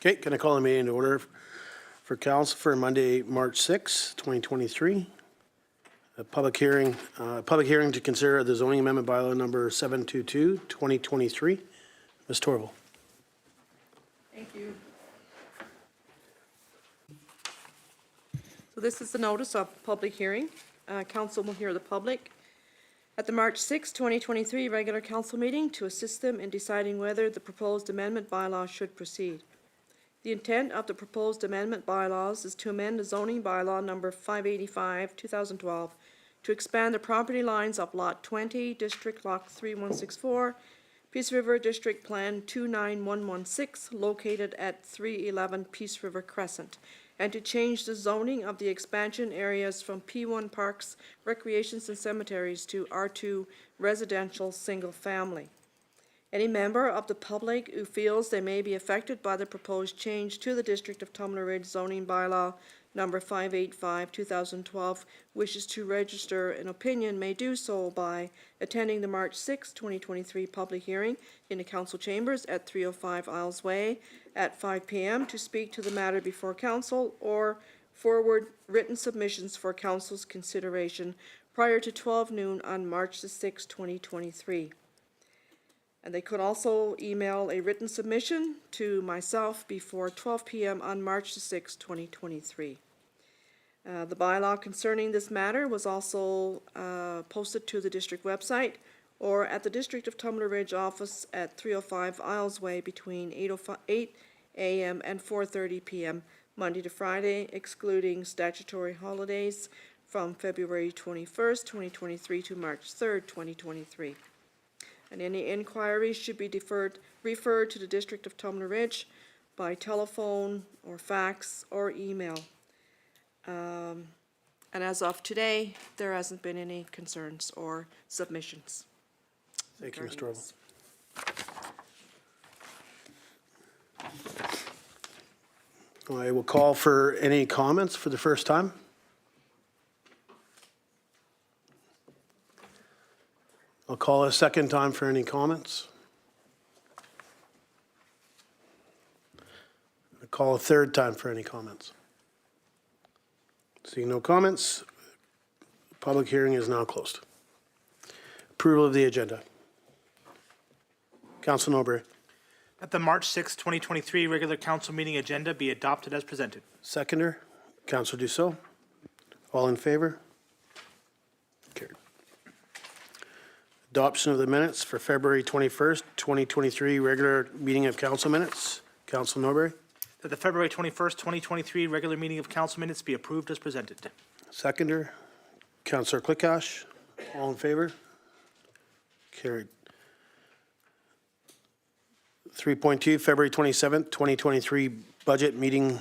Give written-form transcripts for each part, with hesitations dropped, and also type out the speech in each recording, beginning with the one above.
Okay, can I call the meeting to order for council for Monday, March 6, 2023? A public hearing to consider the zoning amendment bylaw number 722, 2023. Ms. Torval. Thank you. So this is the notice of public hearing. Council will hear the public at the March 6, 2023 regular council meeting to assist them in deciding whether the proposed amendment bylaw should proceed. The intent of the proposed amendment bylaws is to amend the zoning bylaw number 585, 2012 to expand the property lines of Lot 20, District Lot 3164, Peace River District Plan 29116, located at 311 Peace River Crescent, and to change the zoning of the expansion areas from P1 Parks, Recreations, and Cemeteries to R2 Residential Single Family. Any member of the public who feels they may be affected by the proposed change to the District of Tumbler Ridge zoning bylaw number 585, 2012 wishes to register an opinion may do so by attending the March 6, 2023 public hearing in the council chambers at 305 Isles Way at 5 p.m. to speak to the matter before council or forward written submissions for council's consideration prior to 12 noon on March the 6, 2023. And they could also email a written submission to myself before 12 p.m. on March the 6, 2023. The bylaw concerning this matter was also posted to the district website or at the District of Tumbler Ridge office at 305 Isles Way between 8 a.m. and 4:30 p.m. Monday to Friday, excluding statutory holidays from February 21st, 2023 to March 3rd, 2023. And any inquiries should be referred to the District of Tumbler Ridge by telephone or fax or email. And as of today, there hasn't been any concerns or submissions. Thank you, Ms. Torval. I will call for any comments for the first time. I'll call a second time for any comments. I'll call a third time for any comments. Seeing no comments, public hearing is now closed. Approval of the agenda. Council Norbury. That the March 6, 2023 regular council meeting agenda be adopted as presented. Seconder, Councilor Dussault. All in favor? Carried. Adoption of the minutes for February 21st, 2023 regular meeting of council minutes. Council Norbury. That the February 21st, 2023 regular meeting of council minutes be approved as presented. Seconder, Councilor Clickash. All in favor? Carried. 3.2, February 27th, 2023 budget meeting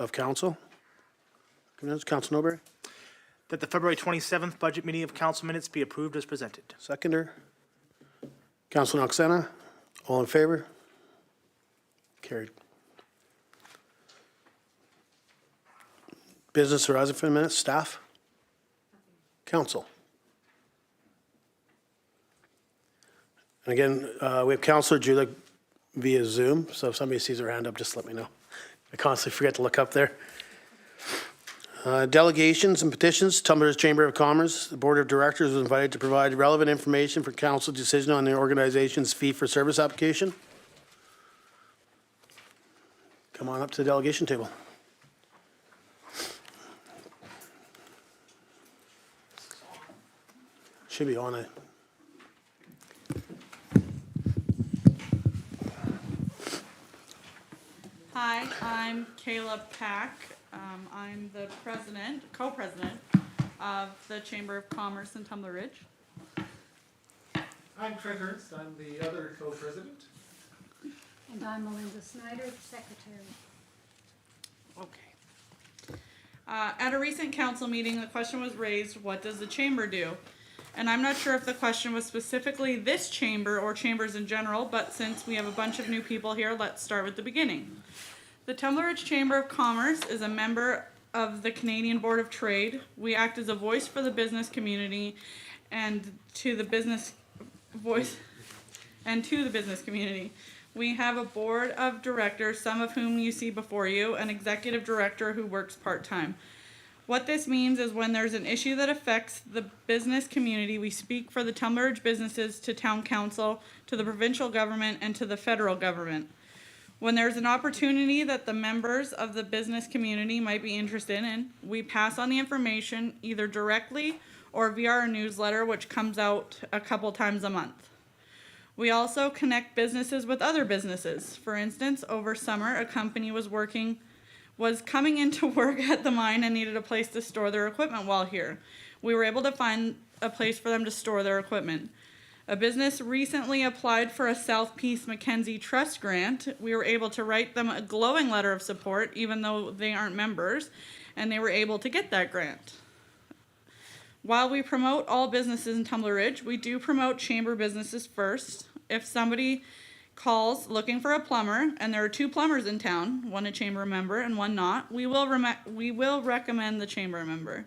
of council. Council Norbury. That the February 27th budget meeting of council minutes be approved as presented. Seconder, Councilor Noxena. All in favor? Carried. Business arising from the minutes, staff? Council? And again, we have Councilor Julik via Zoom, so if somebody sees their hand up, just let me know. I constantly forget to look up there. Delegations and petitions, Tumbler Ridge Chamber of Commerce. The Board of Directors was invited to provide relevant information for council decision on the organization's fee-for-service application. Come on up to the delegation table. Should be on it. Hi, I'm Kayla Pack. I'm the co-president of the Chamber of Commerce in Tumbler Ridge. I'm Trent Ernst, I'm the other co-president. And I'm Melinda Snyder, secretary. Okay. At a recent council meeting, the question was raised, what does the chamber do? And I'm not sure if the question was specifically this chamber or chambers in general, but since we have a bunch of new people here, let's start with the beginning. The Tumbler Ridge Chamber of Commerce is a member of the Canadian Board of Trade. We act as a voice for the business community and to the business community. We have a board of directors, some of whom you see before you, an executive director who works part-time. What this means is when there's an issue that affects the business community, we speak for the Tumbler Ridge businesses to town council, to the provincial government, and to the federal government. When there's an opportunity that the members of the business community might be interested in, we pass on the information either directly or via our newsletter, which comes out a couple times a month. We also connect businesses with other businesses. For instance, over summer, a company was coming into work at the mine and needed a place to store their equipment while here. We were able to find a place for them to store their equipment. A business recently applied for a South Peace Mackenzie Trust grant. We were able to write them a glowing letter of support, even though they aren't members, and they were able to get that grant. While we promote all businesses in Tumbler Ridge, we do promote chamber businesses first. If somebody calls looking for a plumber, and there are 2 plumbers in town, one a chamber member and one not, we will recommend the chamber member.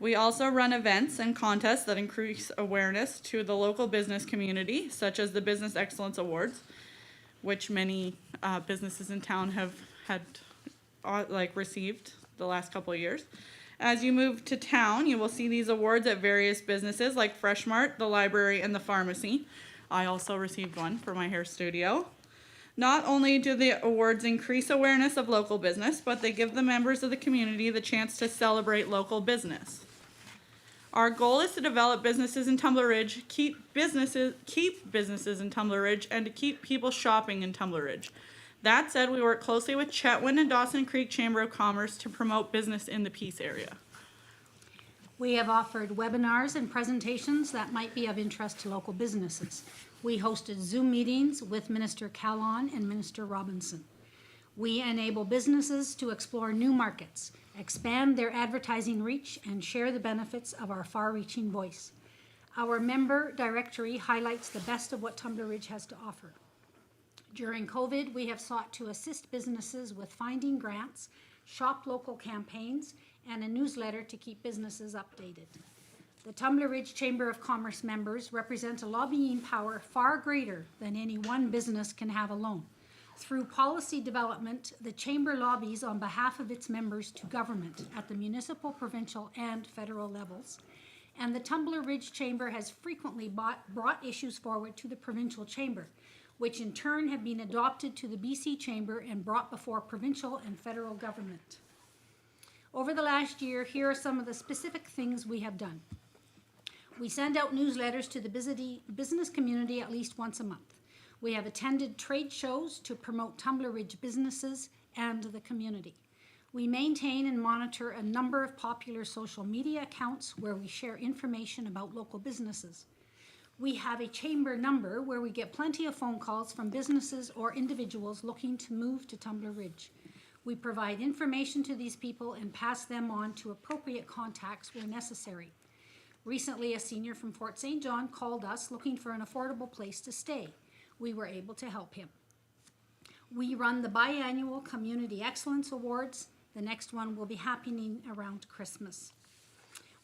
We also run events and contests that increase awareness to the local business community, such as the Business Excellence Awards, which many businesses in town have had received the last couple of years. As you move to town, you will see these awards at various businesses like Fresh Mart, the library, and the pharmacy. I also received one for my hair studio. Not only do the awards increase awareness of local business, but they give the members of the community the chance to celebrate local business. Our goal is to develop businesses in Tumbler Ridge, keep businesses in Tumbler Ridge, and to keep people shopping in Tumbler Ridge. That said, we work closely with Chetwynd and Dawson Creek Chamber of Commerce to promote business in the Peace area. We have offered webinars and presentations that might be of interest to local businesses. We hosted Zoom meetings with Minister Kahl and Minister Robinson. We enable businesses to explore new markets, expand their advertising reach, and share the benefits of our far-reaching voice. Our member directory highlights the best of what Tumbler Ridge has to offer. During COVID, we have sought to assist businesses with finding grants, shop local campaigns, and a newsletter to keep businesses updated. The Tumbler Ridge Chamber of Commerce members represent a lobbying power far greater than any one business can have alone. Through policy development, the Chamber lobbies on behalf of its members to government at the municipal, provincial, and federal levels. And the Tumbler Ridge Chamber has frequently brought issues forward to the Provincial Chamber, which in turn have been adopted to the BC Chamber and brought before provincial and federal government. Over the last year, here are some of the specific things we have done. We send out newsletters to the business community at least once a month. We have attended trade shows to promote Tumbler Ridge businesses and the community. We maintain and monitor a number of popular social media accounts where we share information about local businesses. We have a chamber number where we get plenty of phone calls from businesses or individuals looking to move to Tumbler Ridge. We provide information to these people and pass them on to appropriate contacts where necessary. Recently, a senior from Fort St. John called us looking for an affordable place to stay. We were able to help him. We run the biannual Community Excellence Awards. The next one will be happening around Christmas.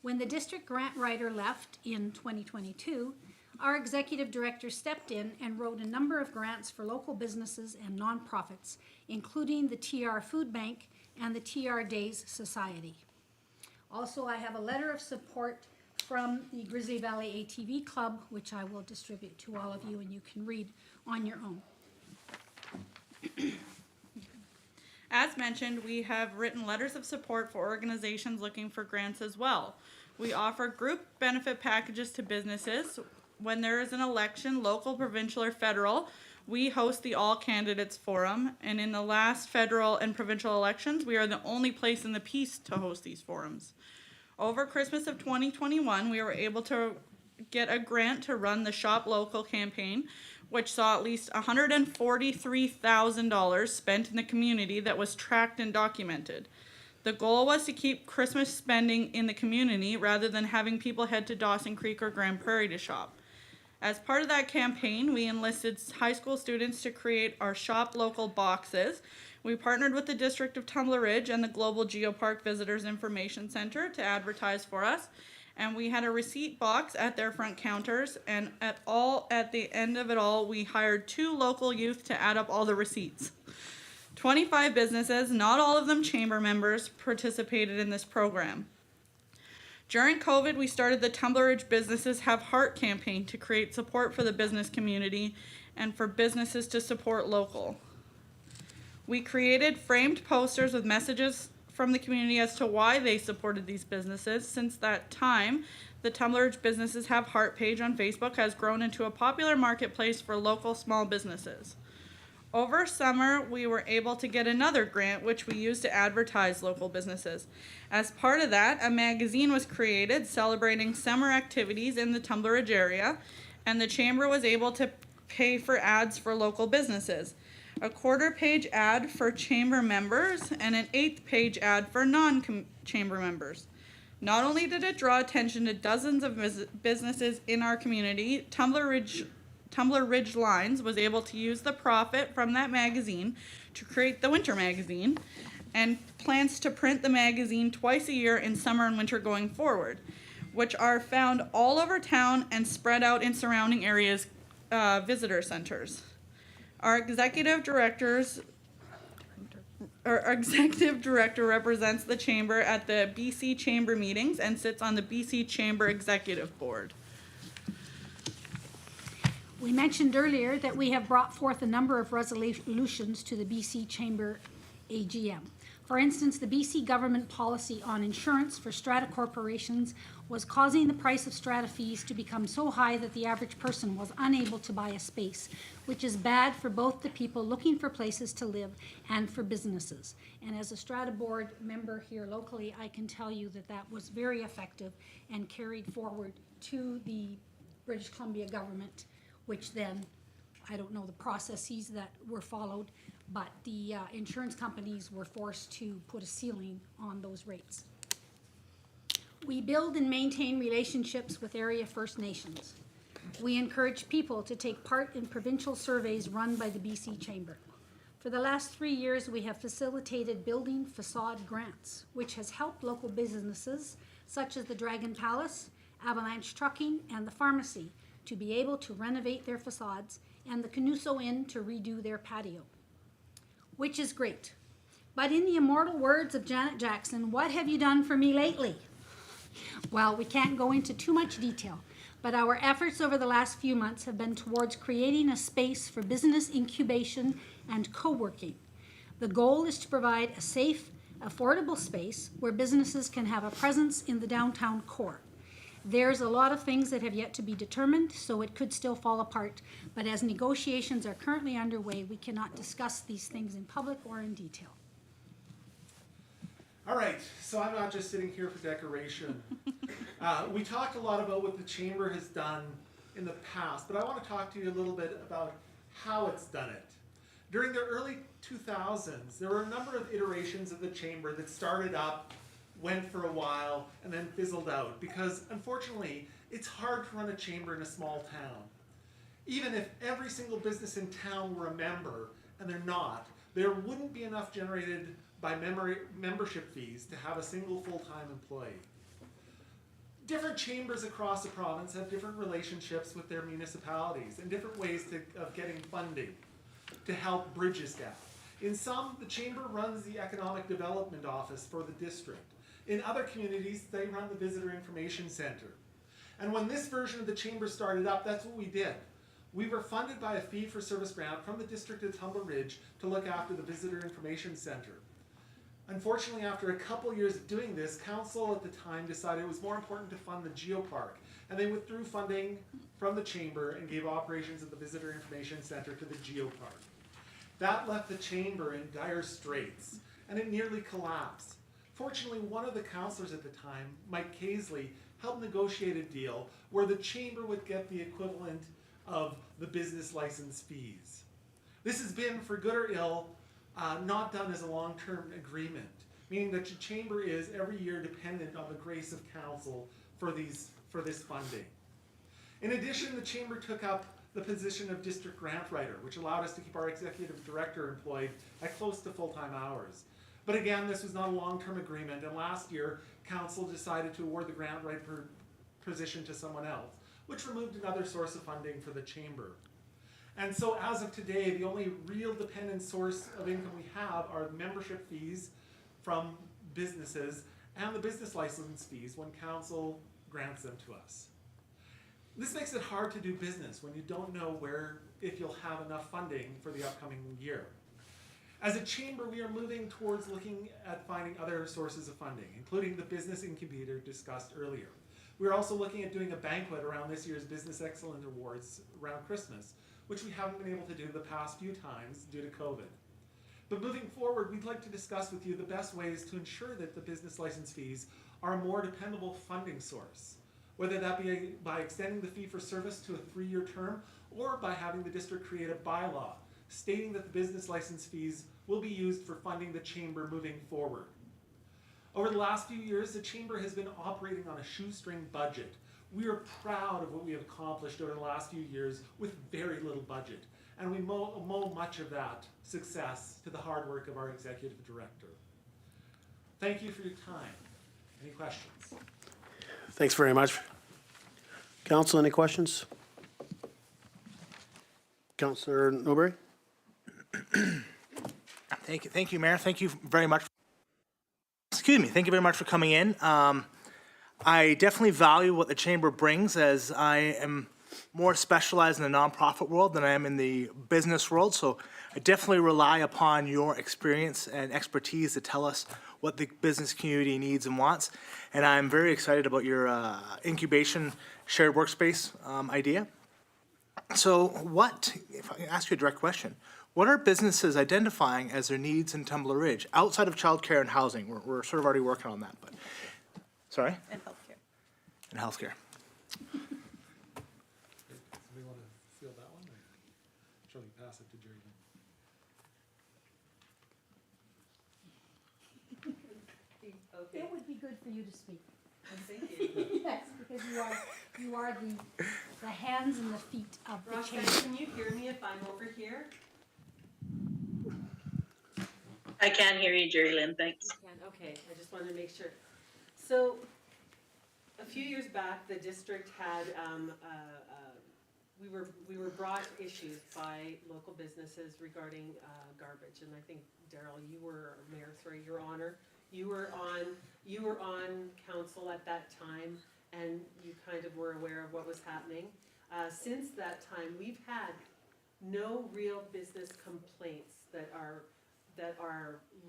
When the district grant writer left in 2022, our executive director stepped in and wrote a number of grants for local businesses and nonprofits, including the TR Food Bank and the TR Days Society. Also, I have a letter of support from the Grizzly Valley ATV Club, which I will distribute to all of you and you can read on your own. As mentioned, we have written letters of support for organizations looking for grants as well. We offer group benefit packages to businesses. When there is an election, local, provincial, or federal, we host the All Candidates Forum, and in the last federal and provincial elections, we are the only place in the Peace to host these forums. Over Christmas of 2021, we were able to get a grant to run the Shop Local campaign, which saw at least $143,000 spent in the community that was tracked and documented. The goal was to keep Christmas spending in the community rather than having people head to Dawson Creek or Grand Prairie to shop. As part of that campaign, we enlisted high school students to create our Shop Local boxes. We partnered with the District of Tumbler Ridge and the Global Geopark Visitors Information Center to advertise for us. And we had a receipt box at their front counters, and at the end of it all, we hired 2 local youth to add up all the receipts. 25 businesses, not all of them chamber members, participated in this program. During COVID, we started the Tumbler Ridge Businesses Have Heart campaign to create support for the business community and for businesses to support local. We created framed posters with messages from the community as to why they supported these businesses. Since that time, the Tumbler Ridge Businesses Have Heart page on Facebook has grown into a popular marketplace for local small businesses. Over summer, we were able to get another grant, which we used to advertise local businesses. As part of that, a magazine was created celebrating summer activities in the Tumbler Ridge area, and the chamber was able to pay for ads for local businesses. A 1/4-page ad for chamber members and an 1/8-page ad for non-chamber members. Not only did it draw attention to dozens of businesses in our community, Tumbler Ridge Lines was able to use the profit from that magazine to create the winter magazine, and plans to print the magazine twice a year in summer and winter going forward, which are found all over town and spread out in surrounding areas, visitor centers. Our executive director represents the chamber at the BC Chamber meetings and sits on the BC Chamber Executive Board. We mentioned earlier that we have brought forth a number of resolutions to the BC Chamber AGM. For instance, the BC government policy on insurance for strata corporations was causing the price of strata fees to become so high that the average person was unable to buy a space, which is bad for both the people looking for places to live and for businesses. And as a strata board member here locally, I can tell you that that was very effective and carried forward to the British Columbia government, which then, I don't know the processes that were followed, but the insurance companies were forced to put a ceiling on those rates. We build and maintain relationships with area First Nations. We encourage people to take part in provincial surveys run by the BC Chamber. For the last 3 years, we have facilitated building facade grants, which has helped local businesses such as the Dragon Palace, Avalanche Trucking, and the pharmacy to be able to renovate their facades, and the Canuso Inn to redo their patio, which is great. But in the immortal words of Janet Jackson, what have you done for me lately? Well, we can't go into too much detail, but our efforts over the last few months have been towards creating a space for business incubation and co-working. The goal is to provide a safe, affordable space where businesses can have a presence in the downtown core. There's a lot of things that have yet to be determined, so it could still fall apart. But as negotiations are currently underway, we cannot discuss these things in public or in detail. All right, so I'm not just sitting here for decoration. We talked a lot about what the chamber has done in the past, but I want to talk to you a little bit about how it's done it. During the early 2000s, there were a number of iterations of the chamber that started up, went for a while, and then fizzled out, because unfortunately, it's hard to run a chamber in a small town. Even if every single business in town were a member, and they're not, there wouldn't be enough generated by membership fees to have a single full-time employee. Different chambers across the province have different relationships with their municipalities and different ways of getting funding to help bridge this gap. In some, the chamber runs the economic development office for the district. In other communities, they run the visitor information center. And when this version of the chamber started up, that's what we did. We were funded by a fee-for-service grant from the district of Tumbler Ridge to look after the visitor information center. Unfortunately, after a couple years of doing this, council at the time decided it was more important to fund the geopark, and they withdrew funding from the chamber and gave operations of the visitor information center to the geopark. That left the chamber in dire straits, and it nearly collapsed. Fortunately, one of the councillors at the time, Mike Casely, helped negotiate a deal where the chamber would get the equivalent of the business license fees. This has been, for good or ill, not done as a long-term agreement, meaning that the chamber is every year dependent on the grace of council for this funding. In addition, the chamber took up the position of district grant writer, which allowed us to keep our executive director employed at close to full-time hours. But again, this was not a long-term agreement, and last year, council decided to award the grant right position to someone else, which removed another source of funding for the chamber. And so as of today, the only real dependent source of income we have are membership fees from businesses and the business license fees when council grants them to us. This makes it hard to do business when you don't know if you'll have enough funding for the upcoming year. As a chamber, we are moving towards looking at finding other sources of funding, including the business incubator discussed earlier. We're also looking at doing a banquet around this year's Business Excellence Awards around Christmas, which we haven't been able to do the past few times due to COVID. But moving forward, we'd like to discuss with you the best ways to ensure that the business license fees are a more dependable funding source, whether that be by extending the fee for service to a 3-year term or by having the district create a bylaw stating that the business license fees will be used for funding the chamber moving forward. Over the last few years, the chamber has been operating on a shoestring budget. We are proud of what we have accomplished over the last few years with very little budget, and we owe much of that success to the hard work of our executive director. Thank you for your time. Any questions? Thanks very much. Council, any questions? Councillor Newberry? Thank you, Mayor. Thank you very much. Excuse me. Thank you very much for coming in. I definitely value what the chamber brings, as I am more specialized in the nonprofit world than I am in the business world. So I definitely rely upon your experience and expertise to tell us what the business community needs and wants. And I'm very excited about your incubation shared workspace idea. So if I can ask you a direct question, what are businesses identifying as their needs in Tumbler Ridge outside of childcare and housing? We're sort of already working on that, but, sorry? And healthcare. And healthcare. Somebody want to field that one? Or shall we pass it to Jerry then? It would be good for you to speak. Thank you. Yes, because you are the hands and the feet of the Roxanne, chamber. can you hear me if I'm over here? I can hear you, Jerry Lynn, thanks. You can, okay, I just wanted to make sure. So, a few years back, the district had, we were brought issues by local businesses regarding garbage, and I think, Daryl, you were, Mayor, sorry, Your Honor, you were on council at that time, and you kind of were aware of what was happening. Since that time, we've had no real business complaints that are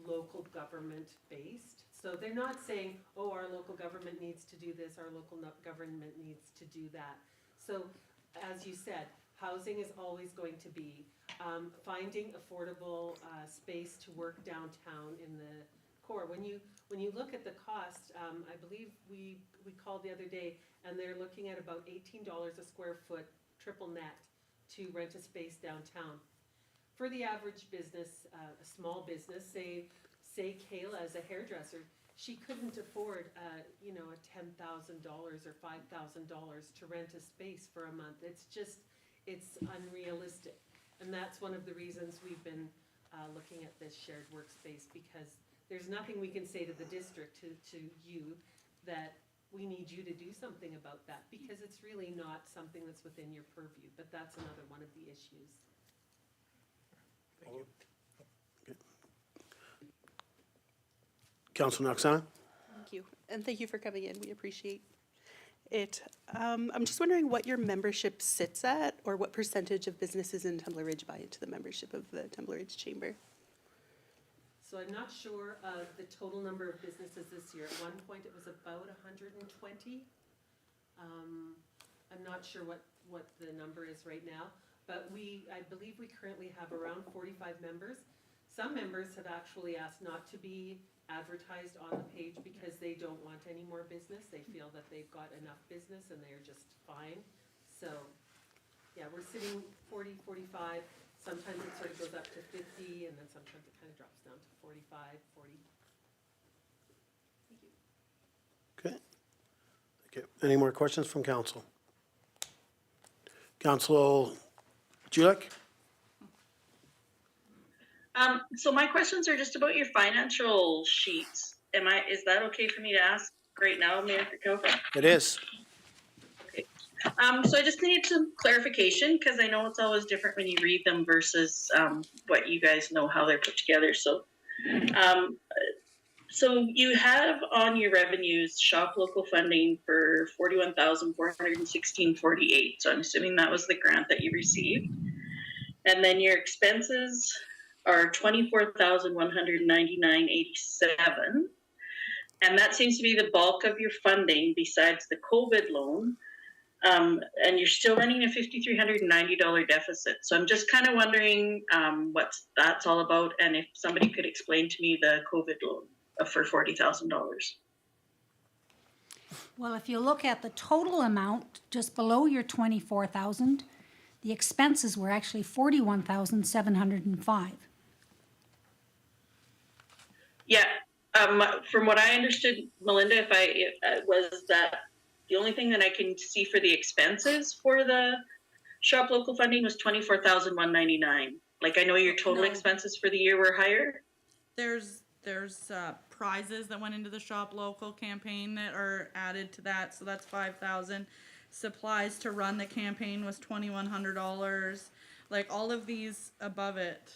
local government based. So they're not saying, oh, our local government needs to do this, our local government needs to do that. So, as you said, housing is always going to be, finding affordable space to work downtown in the core. When you look at the cost, I believe we called the other day, and they're looking at about $18 a square foot triple net to rent a space downtown. For the average business, a small business, say Kayla as a hairdresser, she couldn't afford, a $10,000 or $5,000 to rent a space for a month. It's unrealistic. And that's one of the reasons we've been looking at this shared workspace, because there's nothing we can say to the district, to you, that we need you to do something about that, because it's really not something that's within your purview. But that's another one of the issues. Thank you. Councilor Noxana? Thank you, and thank you for coming in. We appreciate it. I'm just wondering what your membership sits at, or what percentage of businesses in Tumbler Ridge buy into the membership of the Tumbler Ridge Chamber? So I'm not sure of the total number of businesses this year. At one point, it was about 120. I'm not sure what the number is right now, but I believe we currently have around 45 members. Some members have actually asked not to be advertised on the page because they don't want any more business. They feel that they've got enough business and they're just fine. So, yeah, we're sitting 40, 45. Sometimes it sort of goes up to 50, and then sometimes it kind of drops down to 45, 40. Thank you. Okay. Okay. Any more questions from council? Councilor Julik? So my questions are just about your financial sheets. Is that okay for me to ask right now, Mayor Kahl? It is. Okay. So I just need some clarification because I know it's always different when you read them versus what you guys know how they're put together. So you have on your revenues shop local funding for $41,416.48. So I'm assuming that was the grant that you received. And then your expenses are $24,199.87. And that seems to be the bulk of your funding besides the COVID loan. And you're still running a $5,390 deficit. So I'm just kind of wondering what that's all about, and if somebody could explain to me the COVID loan for $40,000. Well, if you look at the total amount, just below your 24,000, the expenses were actually 41,705. Yeah, from what I understood, Melinda, if was that the only thing that I can see for the expenses for the shop local funding was $24,199. Like, I know your total No. expenses for the year were higher. There's prizes that went into the shop local campaign that are added to that, so that's $5,000. Supplies to run the campaign was $2,100. Like, all of these above it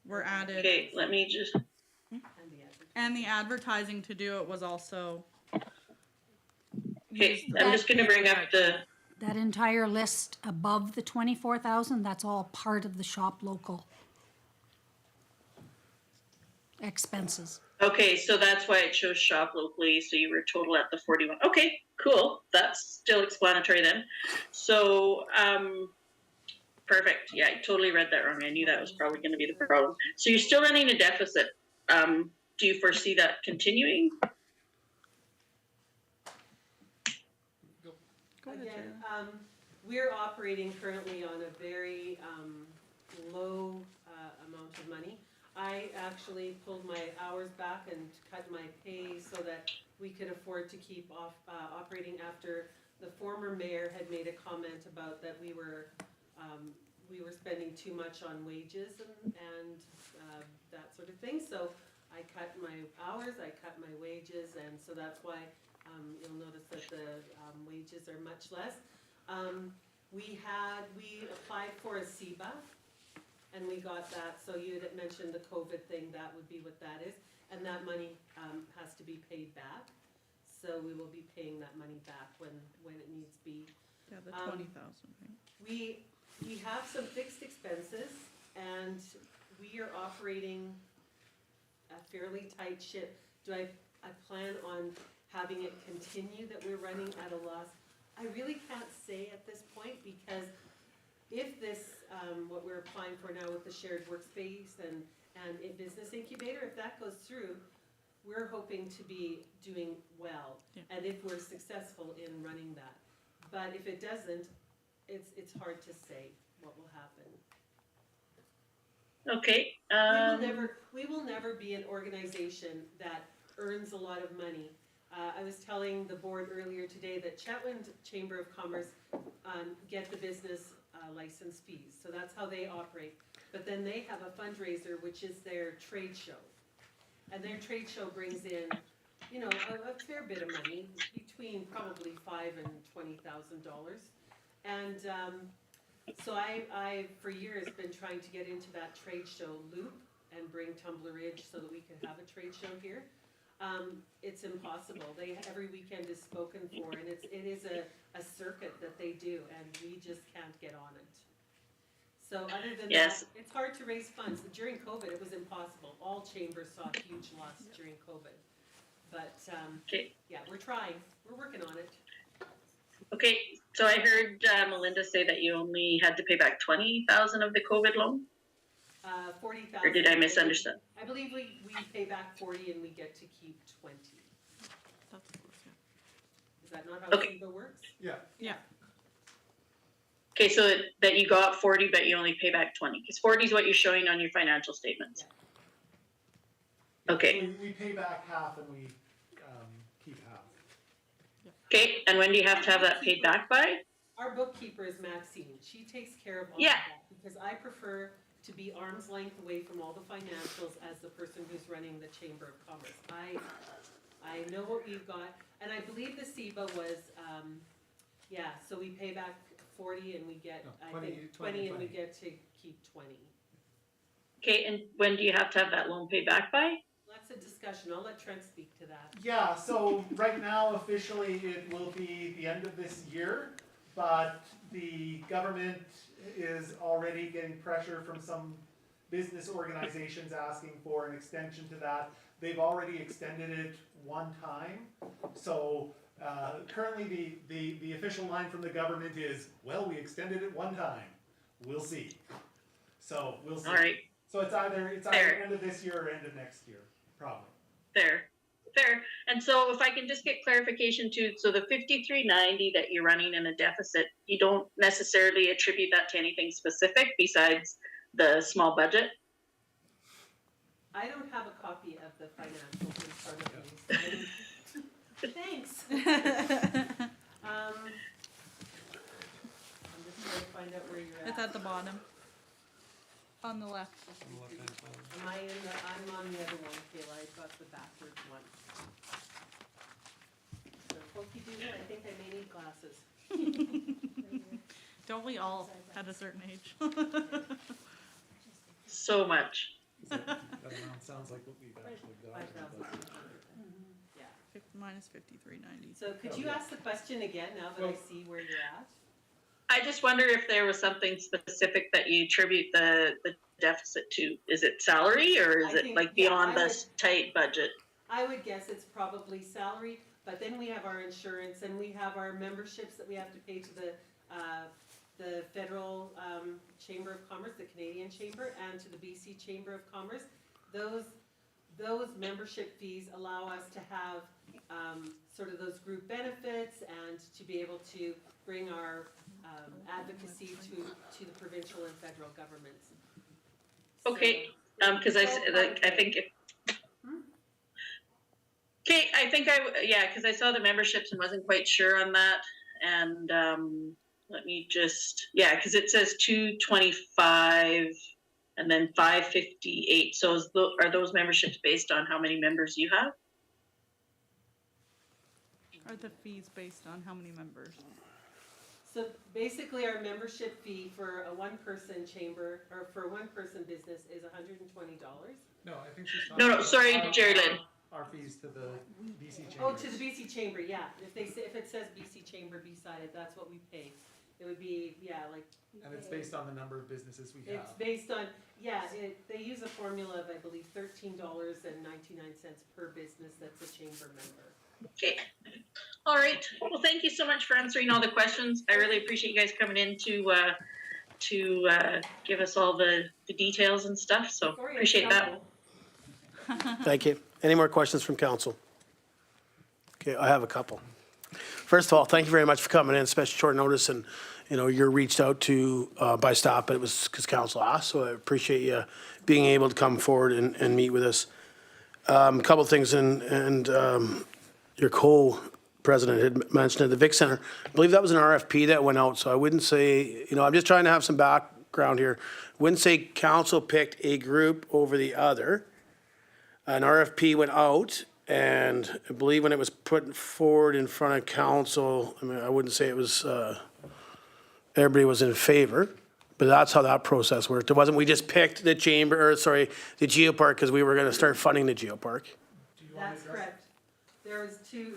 were added. Okay, let me just. And the advertising to do it was also. Okay, I'm just gonna bring up the. That entire list above the 24,000, that's all part of the shop local expenses. Okay, so that's why it shows shop locally. So you were total at the 41. Okay, cool. That's still explanatory then. So, perfect. Yeah, I totally read that wrong. I knew that was probably going to be the problem. So you're still running a deficit. Do you foresee that continuing? Again, we're operating currently on a very low amount of money. I actually pulled my hours back and cut my pay so that we could afford to keep operating after the former mayor had made a comment about that we were spending too much on wages and that sort of thing. So I cut my hours, I cut my wages, and so that's why you'll notice that the wages are much less. We applied for a CBA, and we got that. So you had mentioned the COVID thing, that would be what that is. And that money has to be paid back. So we will be paying that money back when it needs be. Yeah, the 20,000, right? We have some fixed expenses, and we are operating a fairly tight ship. Do I plan on having it continue that we're running at a loss? I really can't say at this point, because if this, what we're applying for now with the shared workspace and a business incubator, if that goes through, we're hoping to be doing well. Yeah. And if we're successful in running that. But if it doesn't, it's hard to say what will happen. Okay. We will never be an organization that earns a lot of money. I was telling the board earlier today that Chetwynd Chamber of Commerce get the business license fees, so that's how they operate. But then they have a fundraiser, which is their trade show, and their trade show brings in, a fair bit of money, between probably $5,000 and $20,000. And so I for years been trying to get into that trade show loop and bring Tumbler Ridge so that we could have a trade show here. It's impossible. Every weekend is spoken for, and it is a circuit that they do, and we just can't get on it. So other than that, it's hard to raise funds. During COVID, it was impossible. All chambers saw a huge loss during COVID. But yeah, we're trying. We're working on it. Okay, so I heard Melinda say that you only had to pay back $20,000 of the COVID loan. 40,000. Or did I misunderstand? I believe we pay back 40 and we get to keep 20. That's close, yeah. Is that not how Okay. CEBA works? Yeah. Yeah. Okay, so that you got 40, but you only pay back 20, because 40 is what you're showing on your financial statements. Yeah. Okay. We pay back half and we keep half. Okay, and when do you have to have that paid back by? Our bookkeeper is Maxine. She takes care of all Yeah. of that, because I prefer to be arm's length away from all the financials as the person who's running the Chamber of Commerce. I know what we've got, and I believe the SEBA was, so we pay back 40 and we get, I think, 20 and we get to keep 20. Okay, and when do you have to have that loan paid back by? That's a discussion. I'll let Trent speak to that. Yeah, so right now officially it will be the end of this year, but the government is already getting pressure from some business organizations asking for an extension to that. They've already extended it one time. So currently the official line from the government is, well, we extended it one time. We'll see. So we'll see. All right. So it's either Fair. end of this year or end of next year, probably. Fair. And so if I can just get clarification too, so the 5390 that you're running in a deficit, you don't necessarily attribute that to anything specific besides the small budget? I don't have a copy of the financials in front of me. So thanks. I'm just trying to find out where you're at. It's at the bottom. On the left. Am I in the, I'm on the other one, Kayla, I got the backwards one. So pokey doodle, I think I may need glasses. Don't we all at a certain age? So much. That amount sounds like what we've actually got. 5,600. Yeah. Minus 5390. So could you ask the question again now that I see where you're at? I just wonder if there was something specific that you attribute the deficit to. Is it salary or is I it think- like yeah, beyond I the would- tight budget? I would guess it's probably salary, but then we have our insurance and we have our memberships that we have to pay to the federal Chamber of Commerce, the Canadian Chamber, and to the BC Chamber of Commerce. Those membership fees allow us to have sort of those group benefits and to be able to bring our advocacy to the provincial and federal governments. Okay, So- because I think if. Okay, I think because I saw the memberships and wasn't quite sure on that, and let me just, because it says 225 and then 558. So are those memberships based on how many members you have? Are the fees based on how many members? So basically, our membership fee for a one-person chamber, or for a one-person business is $120. No, I think she's talking No, about sorry, our- Jerry Lynn. Our fees to the BC Chamber. Oh, to the BC Chamber, yeah. If it says BC Chamber beside it, that's what we pay. It would be, like. And it's based on the number of businesses we It's have. based on, they use a formula of, I believe, $13.99 per business that's a chamber member. Okay. All right. Well, thank you so much for answering all the questions. I really appreciate you guys coming in to give us all the details and stuff. So Sorry, I appreciate that. stumbled. Thank you. Any more questions from council? Okay, I have a couple. First of all, thank you very much for coming in, especially short notice, and, you're reached out to by staff, but it was because council asked, so I appreciate you being able to come forward and meet with us. A couple of things, and your co-president had mentioned at the Vic Center, I believe that was an RFP that went out, so I wouldn't say, I'm just trying to have some background here. Wouldn't say council picked a group over the other. An RFP went out, and I believe when it was put forward in front of council, I wouldn't say it was, everybody was in favor, but that's how that process worked. It wasn't, we just picked the the geopark, because we were gonna start funding the geopark. Do you want That's to address? correct. There was two,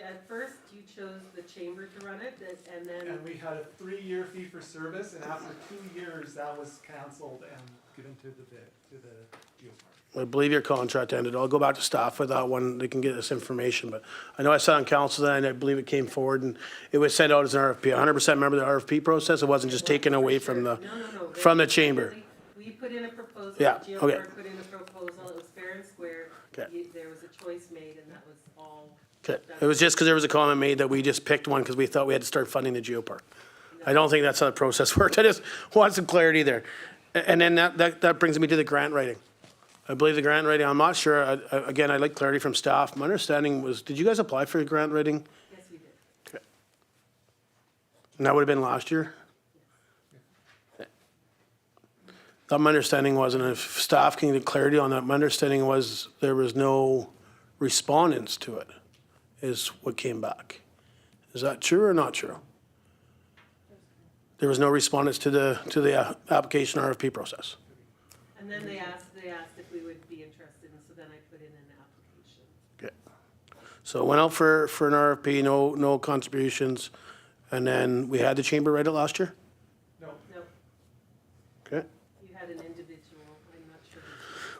at first you chose the chamber to run it, and then, And we had a 3-year fee for service, and after 2 years, that was canceled and given to the geopark. I believe your contract ended. I'll go back to staff with that one. They can get us information, but I know I sat on council then, and I believe it came forward, and it was sent out as an RFP. 100% remember the RFP process? It wasn't just taken away from the, no. from the chamber. We put in a proposal, Yeah, the okay. geopark put in a proposal, it was fair and square. Okay. There was a choice made, and that was all. Okay, it was just because there was a comment made that we just picked one because we thought we had to start funding the geopark. I don't think that's how the process worked. I just want some clarity there. And then that brings me to the grant writing. I believe the grant writing, I'm not sure, again, I'd like clarity from staff. My understanding was, did you guys apply for a grant writing? Yes, we did. Okay. And that would have been last year? thought my understanding was, and if staff can get clarity on that, my understanding was there was no respondents to it, is what came back. Is that true or not true? There was no respondents to the application RFP process. And then they asked if we would be interested, and so then I put in an application. Okay. So it went out for an RFP, no contributions, and then we had the chamber write it last year? No, No, Okay. you had an individual, I'm not sure.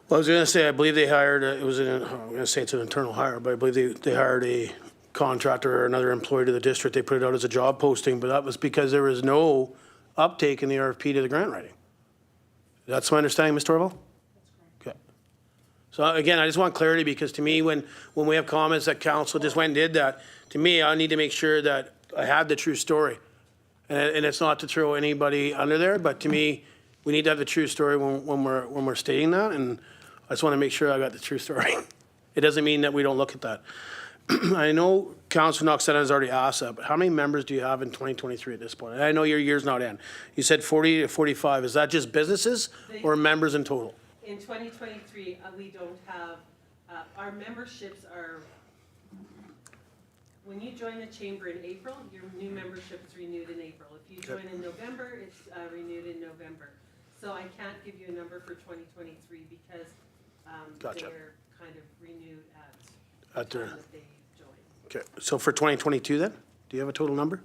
Well, I was gonna say, I believe they hired, I'm gonna say it's an internal hire, but I believe they hired a contractor or another employee to the district. They put it out as a job posting, but that was because there was no uptake in the RFP to the grant writing. That's my understanding, Ms. Torval? Okay. So again, I just want clarity, because to me, when we have comments that council just went and did that, to me, I need to make sure that I have the true story. And it's not to throw anybody under there, but to me, we need to have the true story when we're stating that, and I just want to make sure I got the true story. It doesn't mean that we don't look at that. I know Councilor Knoxena has already asked that, but how many members do you have in 2023 at this point? And I know your year's not in. You said 40 to 45. Is that just businesses or members in total? In 2023, we don't have, our memberships are, when you join the chamber in April, your new membership is renewed in April. If you join in November, it's renewed in November. So I can't give you a number for 2023 because Gotcha. they're kind of renewed at At the their- time that they join. Okay, so for 2022 then? Do you have a total number?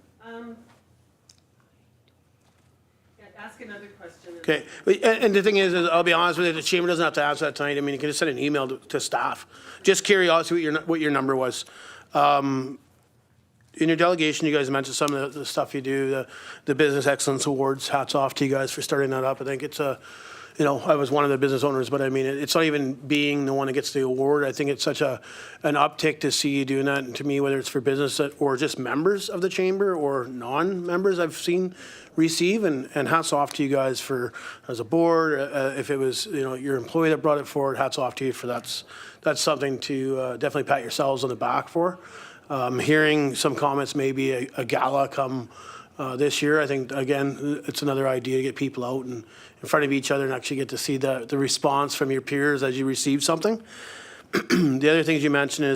Yeah, ask another question. Okay, and the thing is, I'll be honest with you, the chamber doesn't have to answer that tonight. I mean, you can just send an email to staff. Just curiosity what your number was. In your delegation, you guys mentioned some of the stuff you do, the Business Excellence Awards. Hats off to you guys for starting that up. I think it's I was one of the business owners, but I mean, it's not even being the one that gets the award. I think it's such an uptick to see you doing that. And to me, whether it's for business or just members of the chamber or non-members, I've seen receive, and hats off to you guys for, as a board, if it was, your employee that brought it forward, hats off to you for that's something to definitely pat yourselves on the back for. Hearing some comments, maybe a gala come this year. I think, again, it's another idea to get people out and in front of each other and actually get to see the response from your peers as you receive something. The other things you mentioned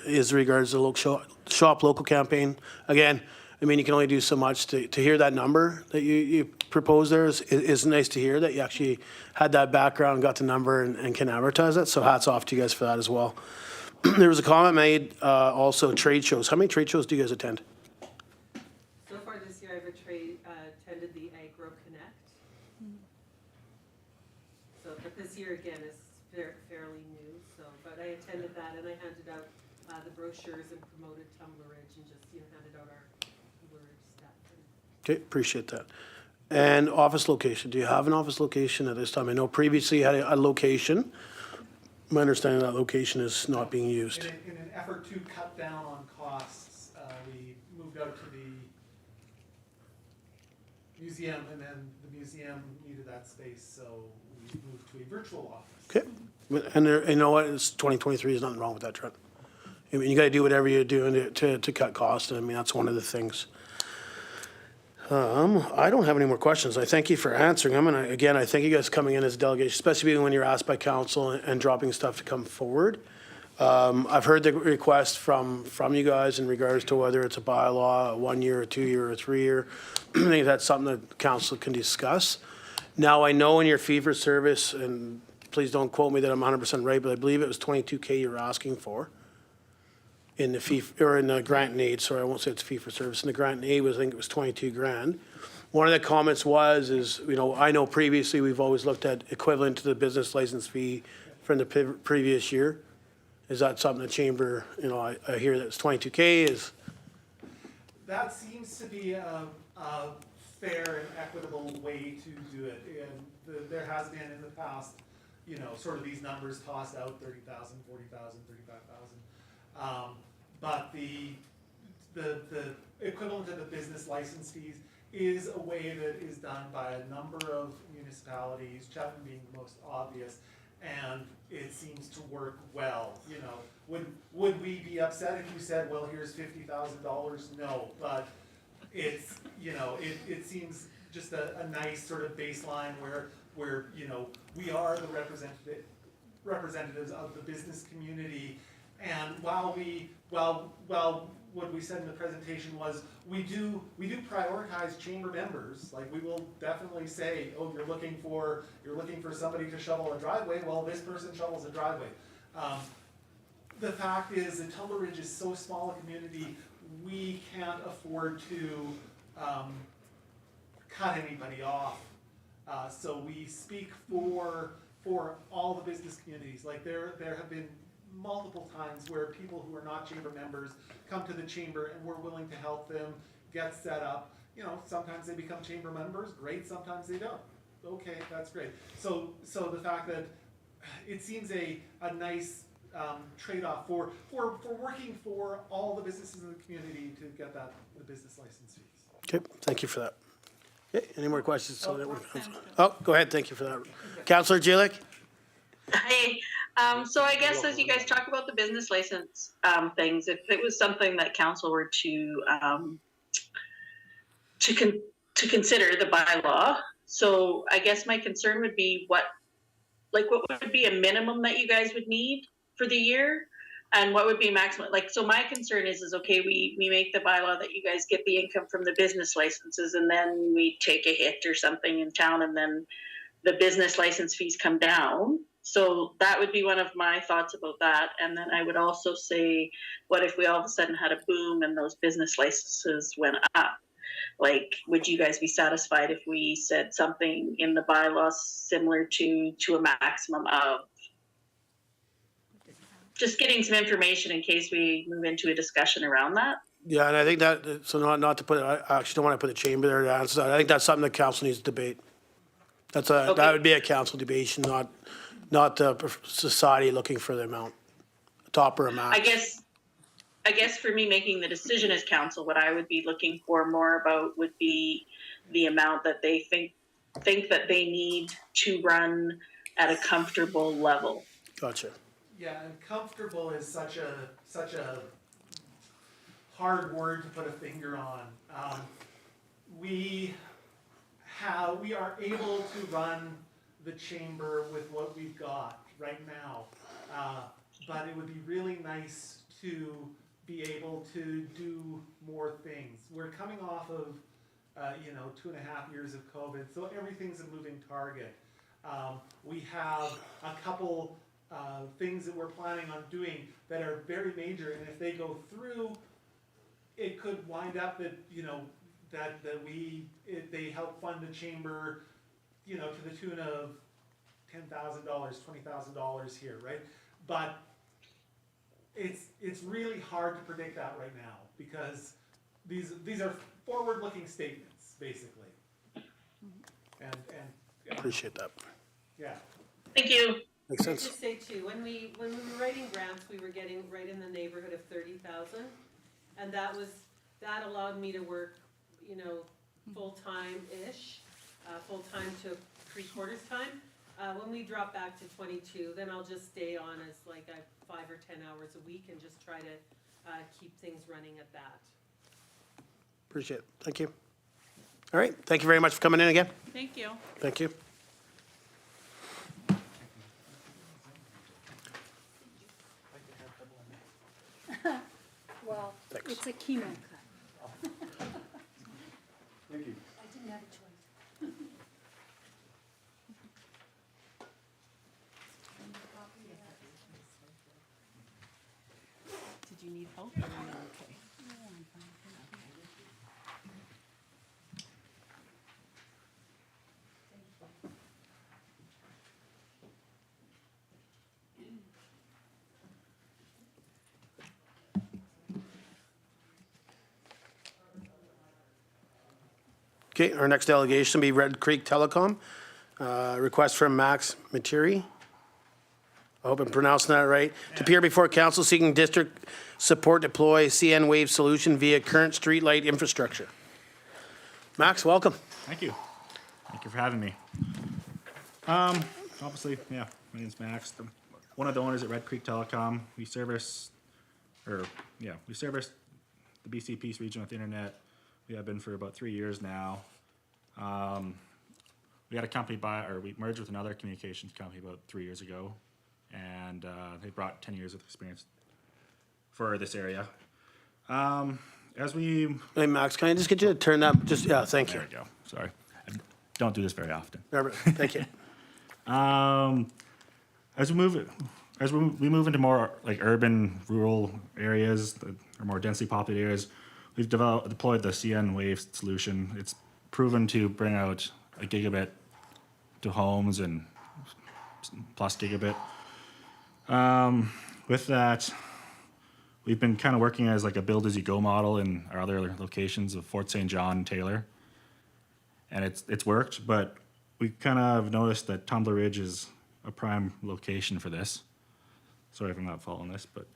is regards to the shop local campaign. Again, I mean, you can only do so much. To hear that number that you proposed there is nice to hear that you actually had that background, got the number, and can advertise it. So hats off to you guys for that as well. There was a comment made, also trade shows. How many trade shows do you guys attend? So far this year, I've attended the HYDRO Connect. So, but this year again is fairly new. So, but I attended that and I handed out the brochures and promoted Tumbler and just handed out our word stuff. Okay, appreciate that. And office location. Do you have an office location at this time? I know previously you had a location. My understanding that location is not being used. in an effort to cut down on costs, we moved out to the museum, and then the museum needed that space, so we moved to a virtual office. Okay, and you know what, it's 2023, there's nothing wrong with that, Trent. I mean, you gotta do whatever you're doing to cut costs, and I mean, that's one of the things. I don't have any more questions. I thank you for answering them, and again, I thank you guys coming in as a delegation, especially when you're asked by council and dropping stuff to come forward. I've heard the request from you guys in regards to whether it's a bylaw, a 1 year, a 2 year, or a 3 year. I think that's something that council can discuss. Now, I know in your fee for service, and please don't quote me that I'm 100% right, but I believe it was 22K you're asking for in the fee, or in the grant and aid, sorry, I won't say it's fee for service. In the grant and aid was, I think it was 22 grand. One of the comments is, I know previously we've always looked at equivalent to the business license fee from the previous year. Is that something the chamber, I hear that it's 22K is? That seems to be a fair and equitable way to do it. And there has been in the past, sort of these numbers tossed out, 30,000, 40,000, 35,000. But the equivalent of the business license fees is a way that is done by a number of municipalities, Chatham being the most obvious, and it seems to work well. Would we be upset if you said, well, here's $50,000? No, but it's, it seems just a nice sort of baseline where you know, we are the representatives of the business community. And while what we said in the presentation was, we do prioritize chamber members. Like, we will definitely say, oh, you're looking for somebody to shovel a driveway, well, this person shovels a driveway. The fact is that Tumbler Ridge is so small a community, we can't afford to cut anybody off. So we speak for all the business communities. Like, there have been multiple times where people who are not chamber members come to the chamber and we're willing to help them get set up. You know, sometimes they become chamber members, great, sometimes they don't. Okay, that's great. So the fact that it seems a nice trade-off for working for all the businesses in the community to get the business license fees. Okay, thank you for that. Okay, any more questions? Oh, go ahead, thank you for that. Councillor Jilic? Hi. So I guess as you guys talk about the business license things, if it was something that council were to consider the bylaw, so I guess my concern would be what would be a minimum that you guys would need for the year, and what would be maximum? Like, so my concern is okay, we make the bylaw that you guys get the income from the business licenses, and then we take a hit or something in town, and then the business license fees come down. So that would be one of my thoughts about that. And then I would also say, what if we all of a sudden had a boom and those business licenses went up? Like, would you guys be satisfied if we said something in the bylaws similar to a maximum of? Just getting some information in case we move into a discussion around that. Yeah, and I think that, so not to put, I actually don't want to put the chamber there to answer that. I think that's something the council needs to debate. That would be a council debate, not the society looking for the amount, top or a max. I guess for me, making the decision as council, what I would be looking for more about would be the amount that they think that they need to run at a comfortable level. Gotcha. Yeah, and comfortable is such a hard word to put a finger on. We are able to run the chamber with what we've got right now, but it would be really nice to be able to do more things. We're coming off of 2.5 years of COVID, so everything's a moving target. We have a couple things that we're planning on doing that are very major, and if they go through, it could wind up that they help fund the chamber, to the tune of $10,000, $20,000 here, right? But it's really hard to predict that right now because these are forward-looking statements, basically. And Appreciate that. yeah. Thank you. Makes I'd sense. just say too, when we were writing grants, we were getting right in the neighborhood of 30,000, and that allowed me to work, full-time-ish, full-time to 3/4 time. When we drop back to 22, then I'll just stay on as like 5 or 10 hours a week and just try to keep things running at that. Appreciate it. Thank you. All right. Thank you very much for coming in again. Thank you. Thank you. Well, Thanks. it's a chemo cut. Thank you. I didn't have a choice. Did you need help or are you okay? Okay, our next delegation will be Red Creek Telecom. Request from Max Materi. I hope I'm pronouncing that right. To appear before council seeking district support deploy CN wave solution via current streetlight infrastructure. Max, welcome. Thank you. Thank you for having me. Obviously, yeah, my name's Max. I'm one of the owners at Red Creek Telecom. We service the BC Peace region with internet. We have been for about 3 years now. We got a company we merged with another communications company about 3 years ago, and they brought 10 years of experience for this area. As we, Hey, Max, can I just get you to turn up? Just, yeah, thank you. there we go, sorry. I don't do this very often. Thank you. As we move into more like urban, rural areas that are more densely populated areas, we've deployed the CN Wave solution. It's proven to bring out a gigabit to homes and plus gigabit. With that, we've been kind of working as like a build-as-you-go model in our other locations of Fort St. John and Taylor, and it's worked. But we kind of noticed that Tumbler Ridge is a prime location for this. Sorry if I'm not following this, but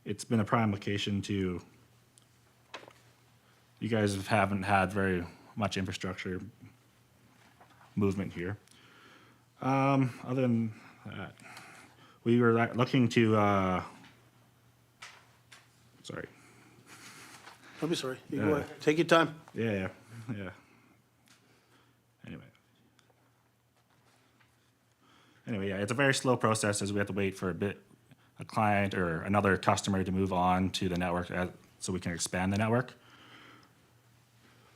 it's been a prime location to. You guys haven't had very much infrastructure movement here. Other than that, we were looking to. Sorry. Don't be sorry. You go ahead. Take your time. Yeah. Anyway, yeah, it's a very slow process as we have to wait for a client or another customer to move on to the network so we can expand the network.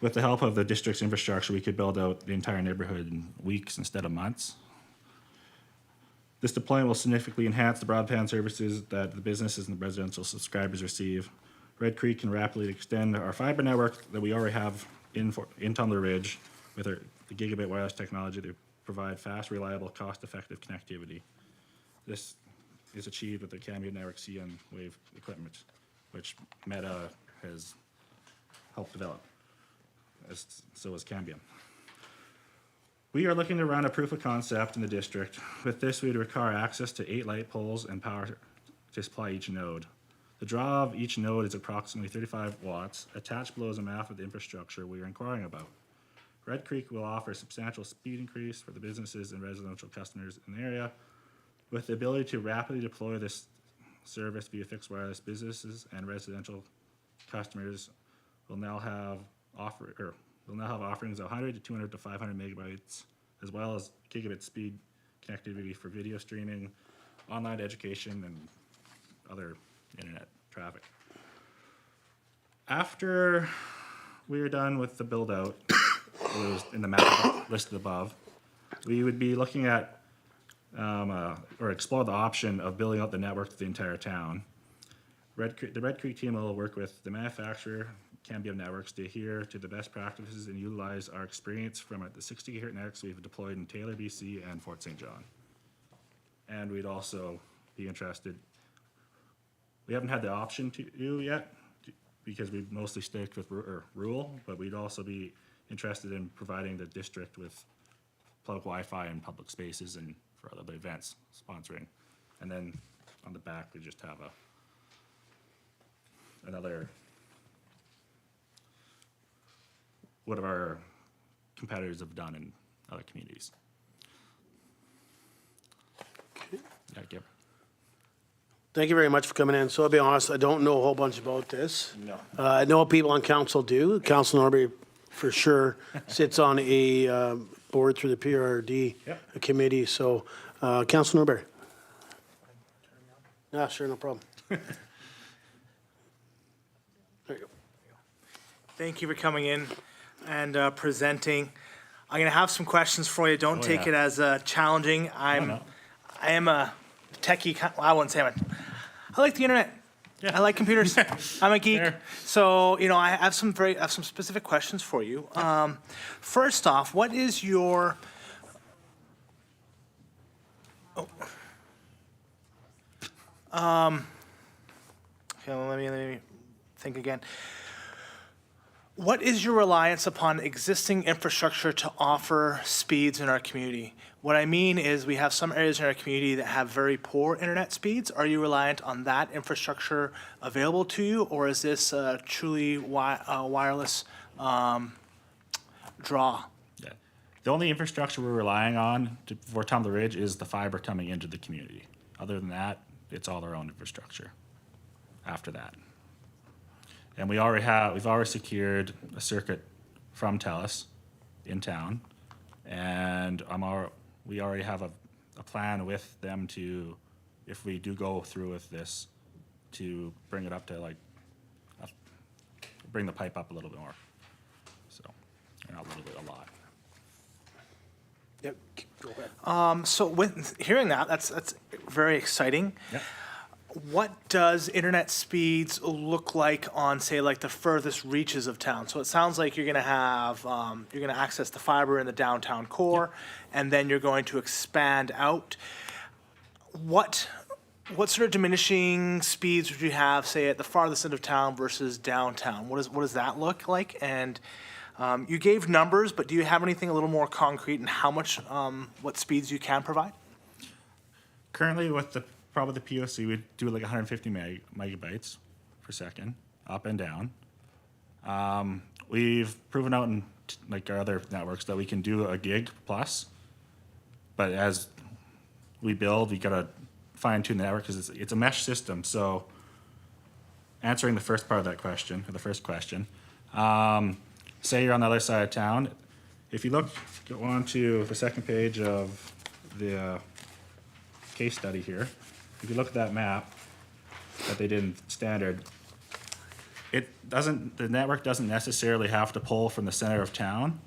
With the help of the district's infrastructure, we could build out the entire neighborhood in weeks instead of months. This deployment will significantly enhance the broadband services that the businesses and the residential subscribers receive. Red Creek can rapidly extend our fiber network that we already have in Tumbler Ridge with the gigabit wireless technology to provide fast, reliable, cost-effective connectivity. This is achieved with the Cambium Network CN Wave equipment, which Meta has helped develop. So is Cambium. We are looking to run a proof of concept in the district. With this, we would require access to 8 light poles and power to supply each node. The draw of each node is approximately 35 watts. Attached below is a map of the infrastructure we are inquiring about. Red Creek will offer a substantial speed increase for the businesses and residential customers in the area. With the ability to rapidly deploy this service via fixed wireless, businesses and residential customers will now have offerings of 100 to 200 to 500 megabytes, as well as gigabit speed connectivity for video streaming, online education, and other internet traffic. After we are done with the build out, in the map listed above, we would be looking at or explore the option of building out the network to the entire town. The Red Creek team will work with the manufacturer, Cambium Networks, to adhere to the best practices and utilize our experience from the 60 gigahertz networks we've deployed in Taylor, BC, and Fort St. John. And we'd also be interested. We haven't had the option to do yet because we mostly stick with rural, but we'd also be interested in providing the district with public Wi-Fi in public spaces and for other events sponsoring. And then on the back, we just have another, what our competitors have done in other communities. Yeah, Gib. Thank you very much for coming in. So I'll be honest, I don't know a whole bunch about this. No. I know people on council do. Council Norbury for sure sits on a board through the PRD committee. So Council Norbury. Yeah, sure, no problem. There you go. Thank you for coming in and presenting. I'm going to have some questions for you. Don't take it as challenging. I am a techie. I wouldn't say I like the internet. I like computers. I'm a geek. Fair. So, I have some specific questions for you. First off, what is your okay, let me think again. What is your reliance upon existing infrastructure to offer speeds in our community? What I mean is we have some areas in our community that have very poor internet speeds. Are you reliant on that infrastructure available to you, or is this truly wireless draw? Yeah. The only infrastructure we're relying on for Tumbler Ridge is the fiber coming into the community. Other than that, it's all our own infrastructure after that. And we've already secured a circuit from TELUS in town. And we already have a plan with them to, if we do go through with this, to bring it up to like, bring the pipe up a little bit more. So, not a little bit, a lot. Yep, go ahead. So with hearing that, that's very exciting. Yeah. What does internet speeds look like on, say, like the furthest reaches of town? So it sounds like you're going to have, you're going to access the fiber in the downtown core, and then you're going to expand out. What sort of diminishing speeds would you have, say, at the farthest end of town versus downtown? What does that look like? And you gave numbers, but do you have anything a little more concrete in how much, what speeds you can provide? Currently, with probably the POC, we do like 150 megabytes per second, up and down. We've proven out in like our other networks that we can do a gig plus, but as we build, we gotta fine tune the network because it's a mesh system. So, answering the first part of that question, or the first question, say you're on the other side of town. If you go on to the second page of the case study here, if you look at that map that they did in standard, the network doesn't necessarily have to pull from the center of town.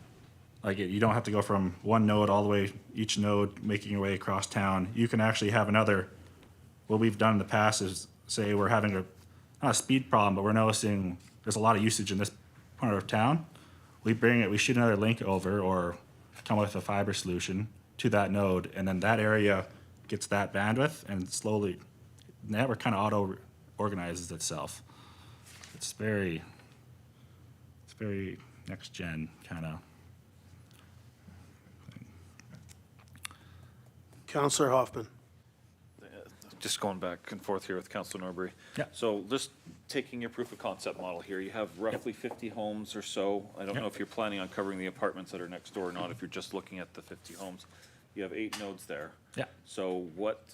Like you don't have to go from one node all the way, each node making your way across town. You can actually have what we've done in the past is say we're having not a speed problem, but we're noticing there's a lot of usage in this part of town. We shoot another link over or come with a fiber solution to that node, and then that area gets that bandwidth, and slowly the network kind of auto-organizes itself. It's very next gen kind of. Councillor Hoffman. Just going back and forth here with Councilor Norbury. Yeah. So just taking your proof of concept model here, you have roughly 50 homes or so. I don't know if you're planning on covering the apartments that are next door or not, if you're just looking at the 50 homes. You have 8 nodes there. Yeah. So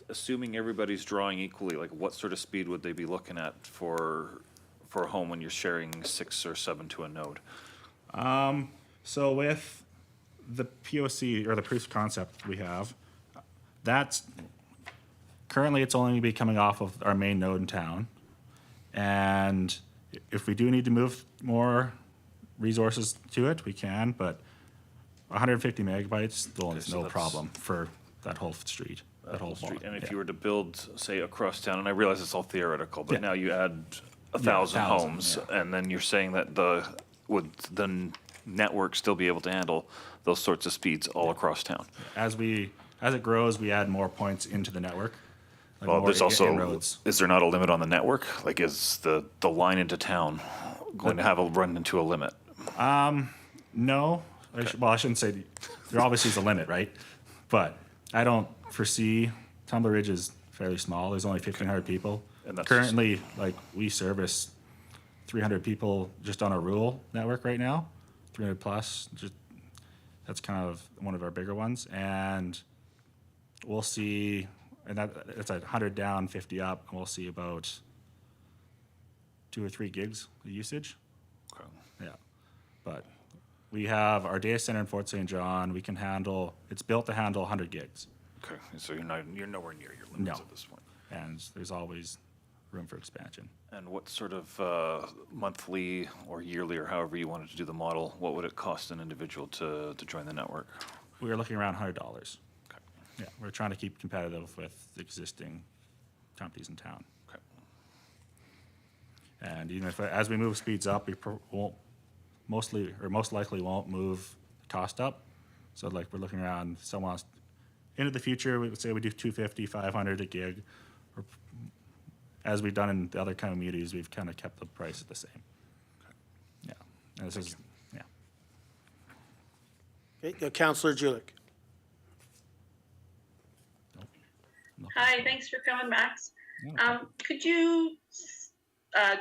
assuming everybody's drawing equally, like what sort of speed would they be looking at for a home when you're sharing 6 or 7 to a node? So with the POC or the proof of concept we have, currently it's only be coming off of our main node in town. And if we do need to move more resources to it, we can, but 150 megabytes, there's no problem for that whole street. That whole street. And if yeah. you were to build, say, across town, and I realize it's all theoretical, but Yeah. now you add 1,000 homes, yeah. and then you're saying that would the network still be able to handle those sorts of speeds all across town? As it grows, we add more points into the network. Like Well, more there's also, inroads. is there not a limit on the network? Like, is the line into town going to run into a limit? No, I shouldn't say, there obviously is a limit, right? But I don't foresee, Tumbler Ridge is fairly small, there's only 1,500 people. And that's Currently, we service 300 people just on our rural network right now, 300 plus, that's kind of one of our bigger ones. And we'll see, and it's at 100 down, 50 up, and we'll see about 2 or 3 gigs of usage. Okay. Yeah, but we have our data center in Fort St. John. It's built to handle 100 gigs. Okay, so you're nowhere near your limits No. at this point. And there's always room for expansion. And what sort of monthly or yearly or however you wanted to do the model, what would it cost an individual to join the network? We were looking around $100. Okay. Yeah, we're trying to keep competitive with the existing companies in town. Okay. And even as we move speeds up, we won't most likely won't move the cost up. So like we're looking around someone else. Into the future, we would say we do 250, 500 a gig. As we've done in the other kind of communities, we've kind of kept the price the same. Yeah. And this is, yeah. Okay, Councillor Julik. Hi, thanks for coming, Max. Could you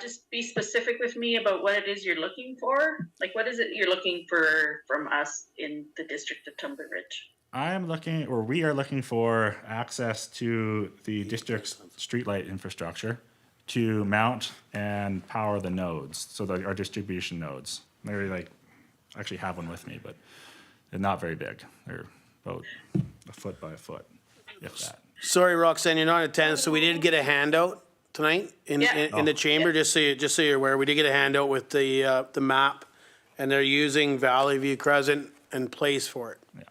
just be specific with me about what it is you're looking for? Like, what is it you're looking for from us in the district of Tumbler Ridge? We are looking for access to the district's streetlight infrastructure to mount and power the nodes, so our distribution nodes. They're like, I actually have one with me, but they're not very big. They're about a foot by a foot, if that. Sorry, Roxanne, you're not in attendance, so we did get a handout tonight in the chamber, just so you're aware. We did get a handout with the map, and they're using Valley View, Crescent, and Place for it. Yeah.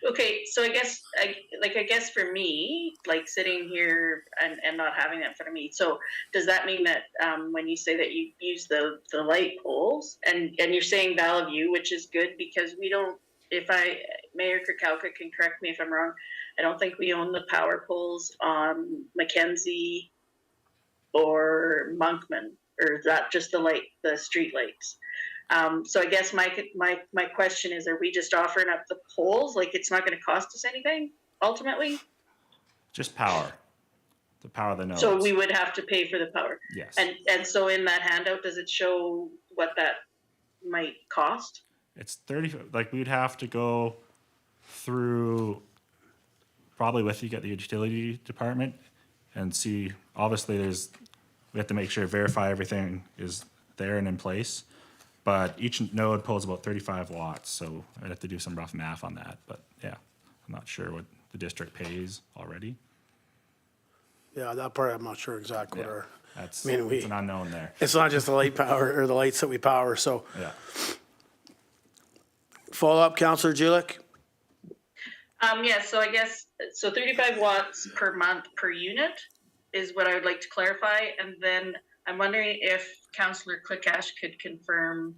Okay, so I guess for me, like sitting here and not having that in front of me, so does that mean that when you say that you use the light poles, and you're saying Valley View, which is good because we don't, Mayor Kirkowka can correct me if I'm wrong, I don't think we own the power poles on Mackenzie or Monkman, or is that just the street lights? So I guess my question is, are we just offering up the poles? Like, it's not going to cost us anything ultimately? Just power. The power of the nodes. So we would have to pay for the power. Yes. And so in that handout, does it show what that might cost? It's 30, like we'd have to go through, probably with you get the utility department and see, obviously we have to make sure, verify everything is there and in place. But each node pulls about 35 watts, so I'd have to do some rough math on that. But yeah, I'm not sure what the district pays already. Yeah, that part I'm not sure exactly what our, That's, I mean, it's an unknown there. it's not just the light power or the lights that we power, so. Yeah. Follow up, Councillor Julik? Yeah, so I guess, 35 watts per month per unit is what I would like to clarify. And then I'm wondering if Councillor Clickash could confirm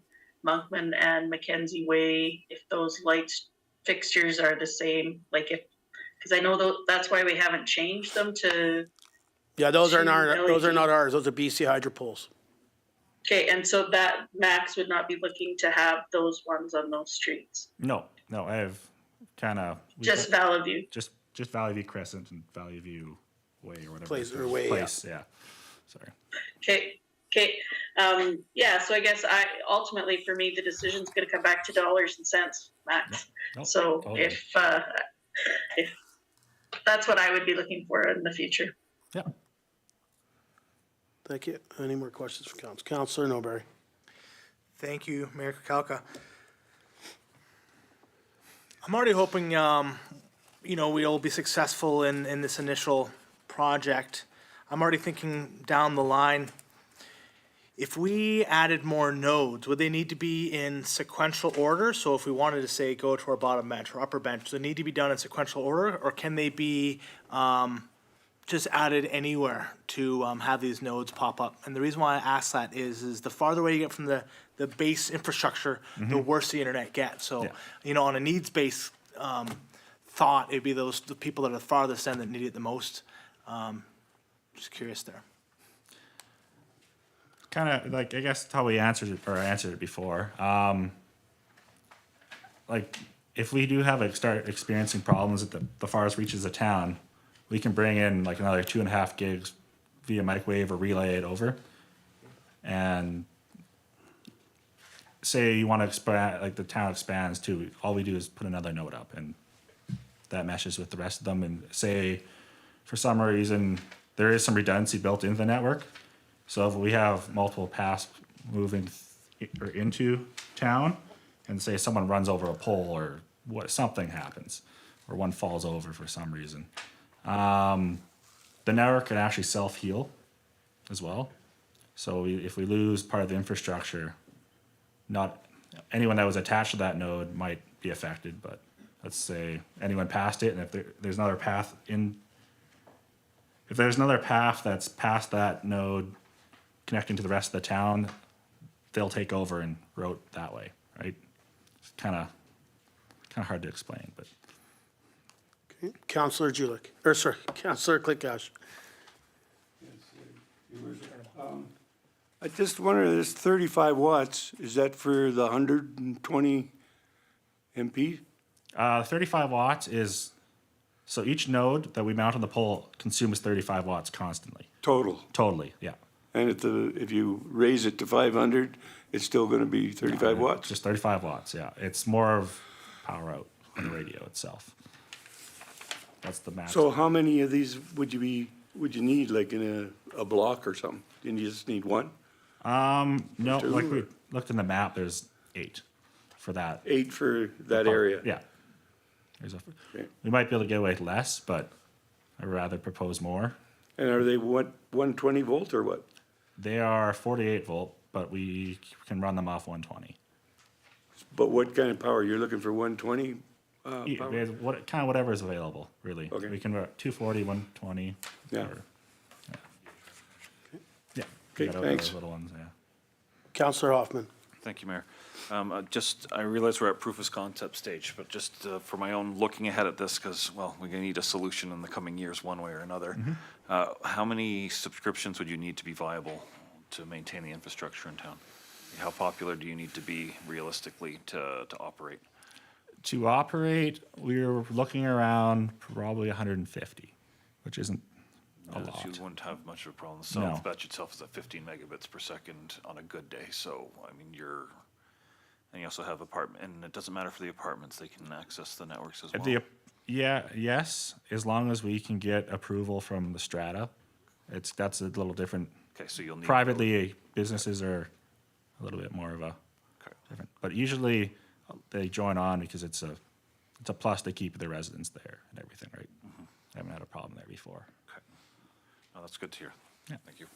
Monkman and Mackenzie Way, if those lights fixtures are the same, like if, because I know that's why we haven't changed them to. Yeah, those are not LED. ours, those are BC HYDRO poles. Okay, and so that Max would not be looking to have those ones on those streets, No, I have kind of. just Valley View. Just Valley View Crescent and Valley View Way or whatever. Place it's or called. Way, yeah. Place, yeah. Sorry. Okay. Yeah, so I guess ultimately for me, the decision's gonna come back to dollars and cents, Max. No, So totally. if that's what I would be looking for in the future. Yeah. Thank you. Any more questions for Council? Councillor Noberry? Thank you, Mayor Kukalka. I'm already hoping, we'll be successful in this initial project. I'm already thinking down the line, if we added more nodes, would they need to be in sequential order? So if we wanted to say, go to our bottom bench or upper bench, do they need to be done in sequential order? Or can they be just added anywhere to have these nodes pop up? And the reason why I ask that is the farther away you get from the base infrastructure, the worse the internet gets. So, on a needs-based thought, it'd be the people that are the farthest end that need it the most. Just curious there. Kind of like, I guess how we answered it before. Like, if we do start experiencing problems at the farthest reaches of town, we can bring in like another 2.5 gigs via microwave or relay it over. And say you want to expand, like the town expands too, all we do is put another node up and that meshes with the rest of them. And say for some reason there is some redundancy built into the network. So if we have multiple paths moving or into town, and say someone runs over a pole or something happens, or one falls over for some reason, the network can actually self-heal as well. So if we lose part of the infrastructure, not anyone that was attached to that node might be affected, but let's say anyone past it, and if there's another path if there's another path that's past that node connecting to the rest of the town, they'll take over and route that way, right? It's kind of hard to explain, but. Okay. Councillor Julik, Councillor Clickash. I just wonder, this 35 watts, is that for the 120 MP? 35 watts is, so each node that we mount on the pole consumes 35 watts constantly. Total. Totally, yeah. And if you raise it to 500, it's still going to be 35 watts? Just 35 watts, yeah. It's more of power out on the radio itself. That's the max. So how many of these would you be would you need, like in a block or something? Didn't you just need one? No, Two like or- we looked in the map, there's 8 for that. 8 for that area? Yeah. There's a, Okay. we might be able to get away with less, but I'd rather propose more. And are they what, 120 volt or what? They are 48 volt, but we can run them off 120. But what kind of power? You're looking for 120 power? What, kind of whatever is available, really. Okay. We can run 240, 120. Yeah. or- Yeah. Okay, Got out thanks. those little ones, yeah. Counselor Hoffman. Thank you, Mayor. I realize we're at proof of concept stage, but just for my own looking ahead at this, because, well, we're going to need a solution in the coming years, one way or another. How many subscriptions would you need to be viable to maintain the infrastructure in town? How popular do you need to be realistically to operate? To operate, we're looking around probably 150, which isn't a lot. You wouldn't have much of a problem. The No. South batch itself is at 15 megabits per second on a good day, so, I mean, and you also have and it doesn't matter for the apartments, they can access the networks as well. Yes, as long as we can get approval from the strata. That's a little different. Okay, so you'll need. Privately, businesses are a little bit more of a Okay. different, but usually they join on because it's a plus to keep their residents there and everything, right? I haven't had a problem there before. Okay. Oh, that's good to hear. Yeah. Thank you.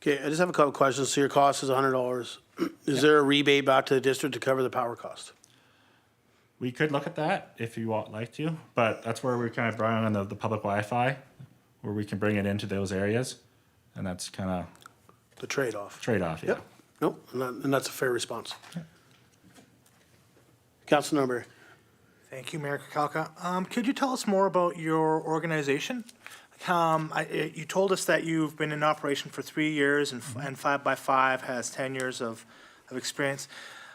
Okay, I just have a couple questions. So your cost is $100. Is there a rebate back to the district to cover the power cost? We could look at that if you like to, but that's where we're kind of bringing on the public Wi-Fi, where we can bring it into those areas, and that's kind of The trade-off? trade-off, yeah. Yep. Nope, and that's a fair response. Council Number. Thank you, Mayor Kakalka. Could you tell us more about your organization? You told us that you've been in operation for 3 years and 5x5 has 10 years of experience.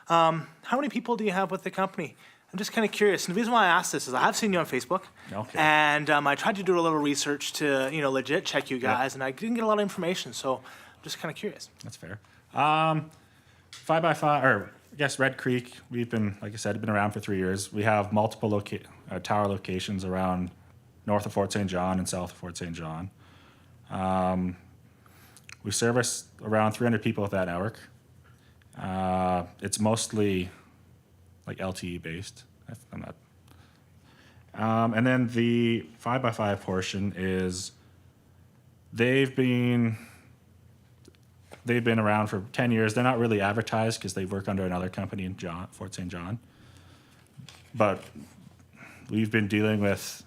How many people do you have with the company? I'm just kind of curious. And the reason why I asked this is I have seen you on Facebook. Okay. And I tried to do a little research to, legit check you guys, and I didn't get a lot of information, so I'm just kind of curious. That's fair. 5x5, or I guess Red Creek, we've been, like I said, been around for 3 years. We have multiple tower locations around north of Fort St. John and south of Fort St. John. We service around 300 people with that network. It's mostly like LTE based. I'm not. And then the 5x5 portion is they've been around for 10 years. They're not really advertised because they work under another company in Fort St. John. But we've been dealing with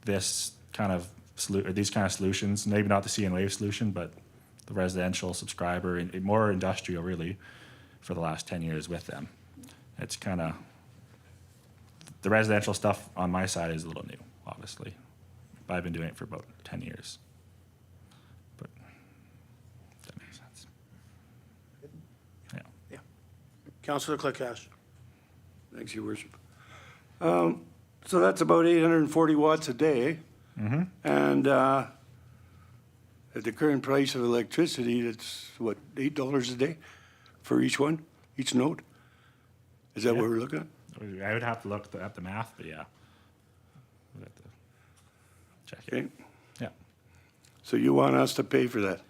these kind of solutions, maybe not the CN Wave solution, but the residential subscriber and more industrial really for the last 10 years with them. It's kind of, the residential stuff on my side is a little new, obviously. But I've been doing it for about 10 years. But if that makes sense. Yeah. Councilor Clickash. Thanks, Your Worship. So that's about 840 watts a day. And at the current price of electricity, that's what, $8 a day for each one, each node? Is that what we're looking at? I would have to look at the math, but yeah. We'd have to check it. Okay, Yeah. so you want us to pay for that?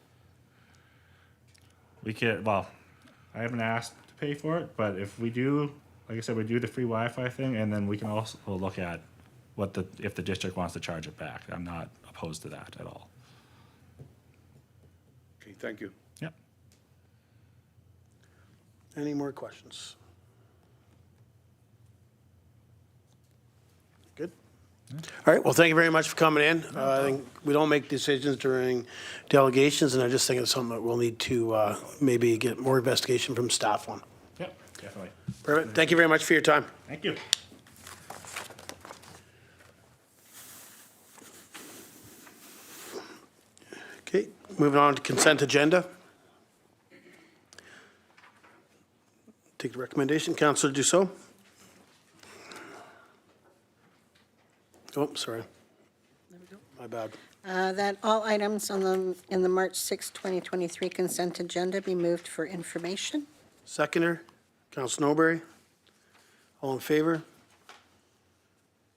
We could, well, I haven't asked to pay for it, but if we do, like I said, we do the free Wi-Fi thing, and then we can also look at if the district wants to charge it back. I'm not opposed to that at all. Okay, thank you. Yep. Any more questions? Good. All right, well, thank you very much for coming in. I think we don't make decisions during delegations, and I just think it's something that we'll need to maybe get more investigation from staff on. Yep, definitely. Perfect. Thank you very much for your time. Thank you. Okay, moving on to consent agenda. Take the recommendation. Councilor Dussault. Oh, sorry. My bad. That all items in the March 6, 2023 consent agenda be moved for information. Seconder, Council Snowberry. All in favor?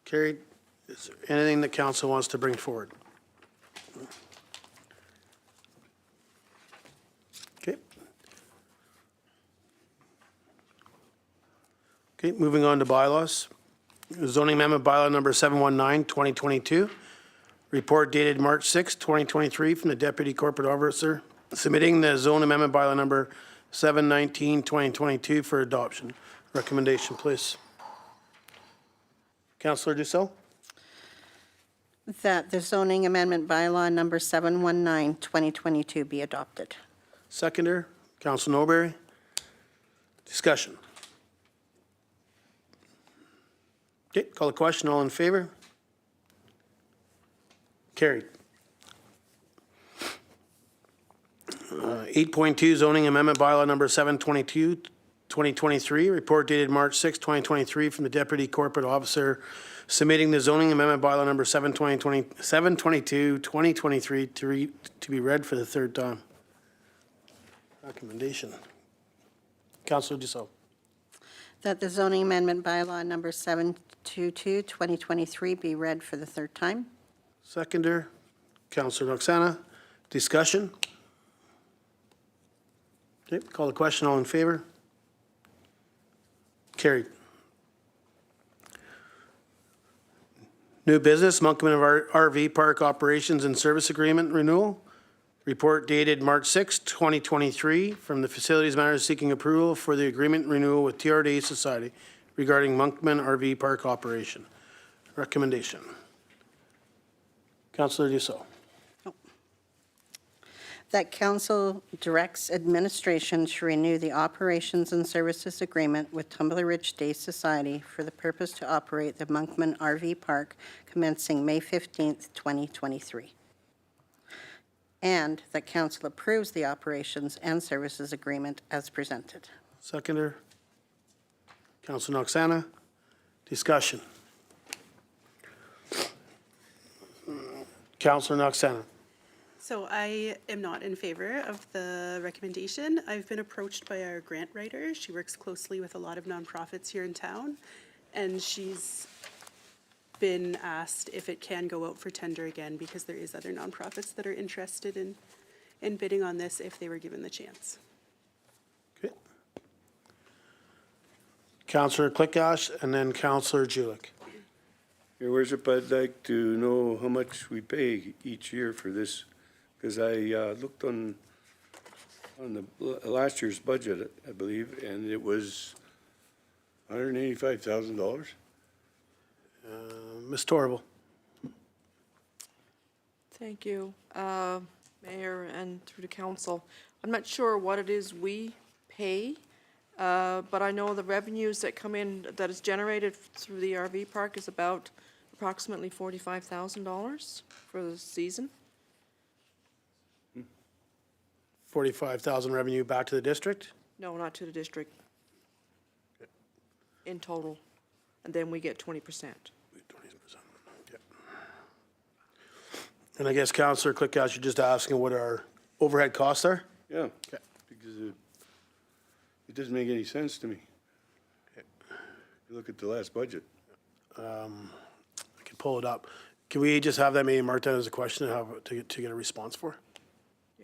Carried. Is there anything that council wants to bring forward? Okay. Okay, moving on to bylaws. Zoning amendment bylaw number 719, 2022. Report dated March 6, 2023 from the Deputy Corporate Officer submitting the zone amendment bylaw number 719, 2022 for adoption. Recommendation, please. Councillor Duceau? That the zoning amendment bylaw number 719, 2022 be adopted. Seconder, Council Norberry. Discussion. Okay, call the question. All in favor? Carried. 8.2 zoning amendment bylaw number 722, 2023. Report dated March 6, 2023 from the Deputy Corporate Officer submitting the zoning amendment bylaw number 722, 2023 to be read for the third time. Recommendation. Councilor Duceau. That the zoning amendment bylaw number 722, 2023 be read for the third time. Seconder, Councilor Noxana. Discussion? Okay, call the question. All in favor? Carried. New business, Monkman of RV Park Operations and Service Agreement Renewal. Report dated March 6, 2023 from the Facilities Manager seeking approval for the agreement renewal with TRD Society regarding Monkman RV Park operation. Recommendation. Councilor Duceau. That council directs administration to renew the operations and services agreement with Tumbler Ridge Day Society for the purpose to operate the Monkman RV Park commencing May 15th, 2023. And that council approves the operations and services agreement as presented. Seconder. Councilor Noxana. Discussion. Councilor Noxana. So I am not in favor of the recommendation. I've been approached by our grant writer. She works closely with a lot of nonprofits here in town, and she's been asked if it can go out for tender again because there is other nonprofits that are interested in bidding on this if they were given the chance. Okay. Councilor Klickash and then Councilor Julik. Your Worship, I'd like to know how much we pay each year for this, because I looked on the last year's budget, I believe, and it was $185,000. Ms. Torval. Thank you, Mayor, and through the council. I'm not sure what it is we pay, but I know the revenues that come in, that is generated through the RV park is about approximately $45,000 for the season. 45,000 revenue back to the district? No, not to the district. In total, and then we get 20%. 20%. Okay. And I guess Councilor Klickash, you're just asking what our overhead costs are? Yeah, Okay. because it doesn't make any sense to me. You look at the last budget. I can pull it up. Can we just have that maybe marked down as a question to get a response for?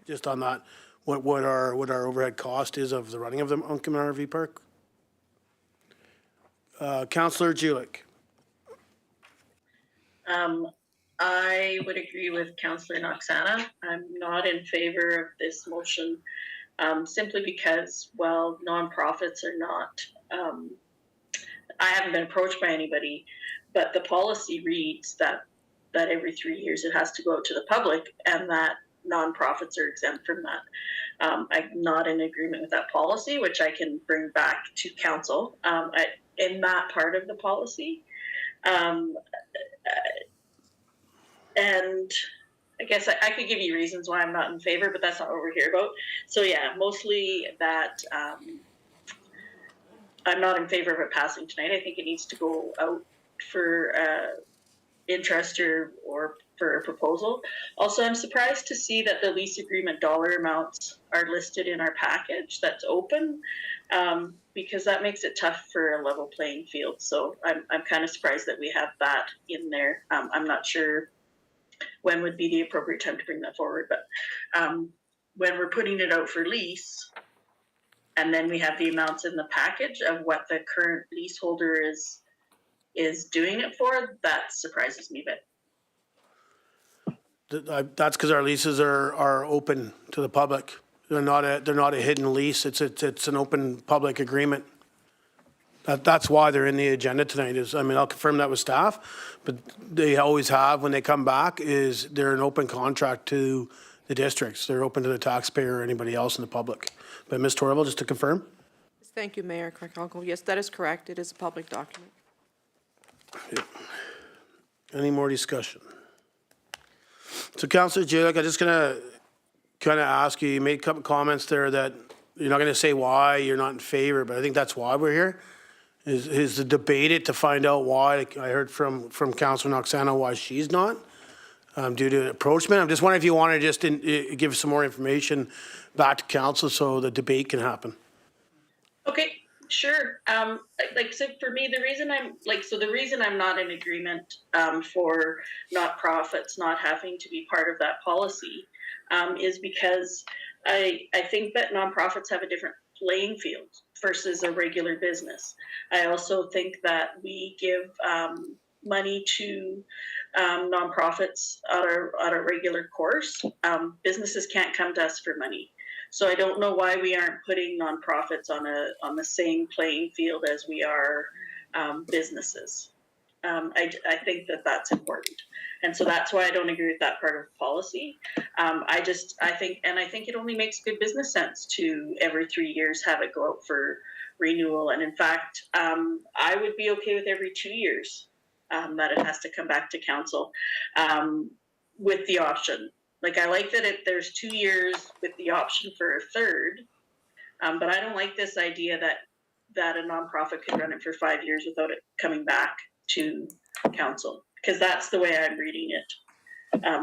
Just on that, what our overhead cost is of the running of the Monkman RV Park? Councilor Julik. I would agree with Councillor Noxana. I'm not in favor of this motion simply because, well, nonprofits are not, I haven't been approached by anybody, but the policy reads that every 3 years it has to go out to the public and that nonprofits are exempt from that. I'm not in agreement with that policy, which I can bring back to council in that part of the policy. And I guess I could give you reasons why I'm not in favor, but that's not what we're here about. So yeah, mostly that I'm not in favor of it passing tonight. I think it needs to go out for interest or for a proposal. Also, I'm surprised to see that the lease agreement dollar amounts are listed in our package that's open, because that makes it tough for a level playing field. So I'm kind of surprised that we have that in there. I'm not sure when would be the appropriate time to bring that forward, but when we're putting it out for lease, and then we have the amounts in the package of what the current leaseholder is doing it for, that surprises me a bit. That's because our leases are open to the public. They're not a hidden lease. It's an open public agreement. That's why they're in the agenda tonight I'll confirm that with staff, but they always have when they come back is they're an open contract to the districts. They're open to the taxpayer or anybody else in the public. But Ms. Torval, just to confirm? Thank you, Mayor Kirkconnell. Yes, that is correct. It is a public document. Any more discussion? So Councillor Julik, I'm just gonna kind of ask you, you made a couple comments there that you're not gonna say why you're not in favor, but I think that's why we're here. Is to debate it to find out why. I heard from Councillor Noxano why she's not, due to approachment. I'm just wondering if you want to just give some more information back to council so the debate can happen. Okay, sure. So for me, the reason I'm not in agreement for not-profits not having to be part of that policy is because I think that nonprofits have a different playing field versus a regular business. I also think that we give money to nonprofits on a regular course. Businesses can't come to us for money. So I don't know why we aren't putting nonprofits on the same playing field as we are businesses. I think that that's important. And so that's why I don't agree with that part of the policy. I think it only makes good business sense to every 3 years have it go out for renewal. And in fact, I would be okay with every 2 years that it has to come back to council with the option. Like, I like that there's 2 years with the option for a third, but I don't like this idea that a nonprofit could run it for 5 years without it coming back to council, because that's the way I'm reading it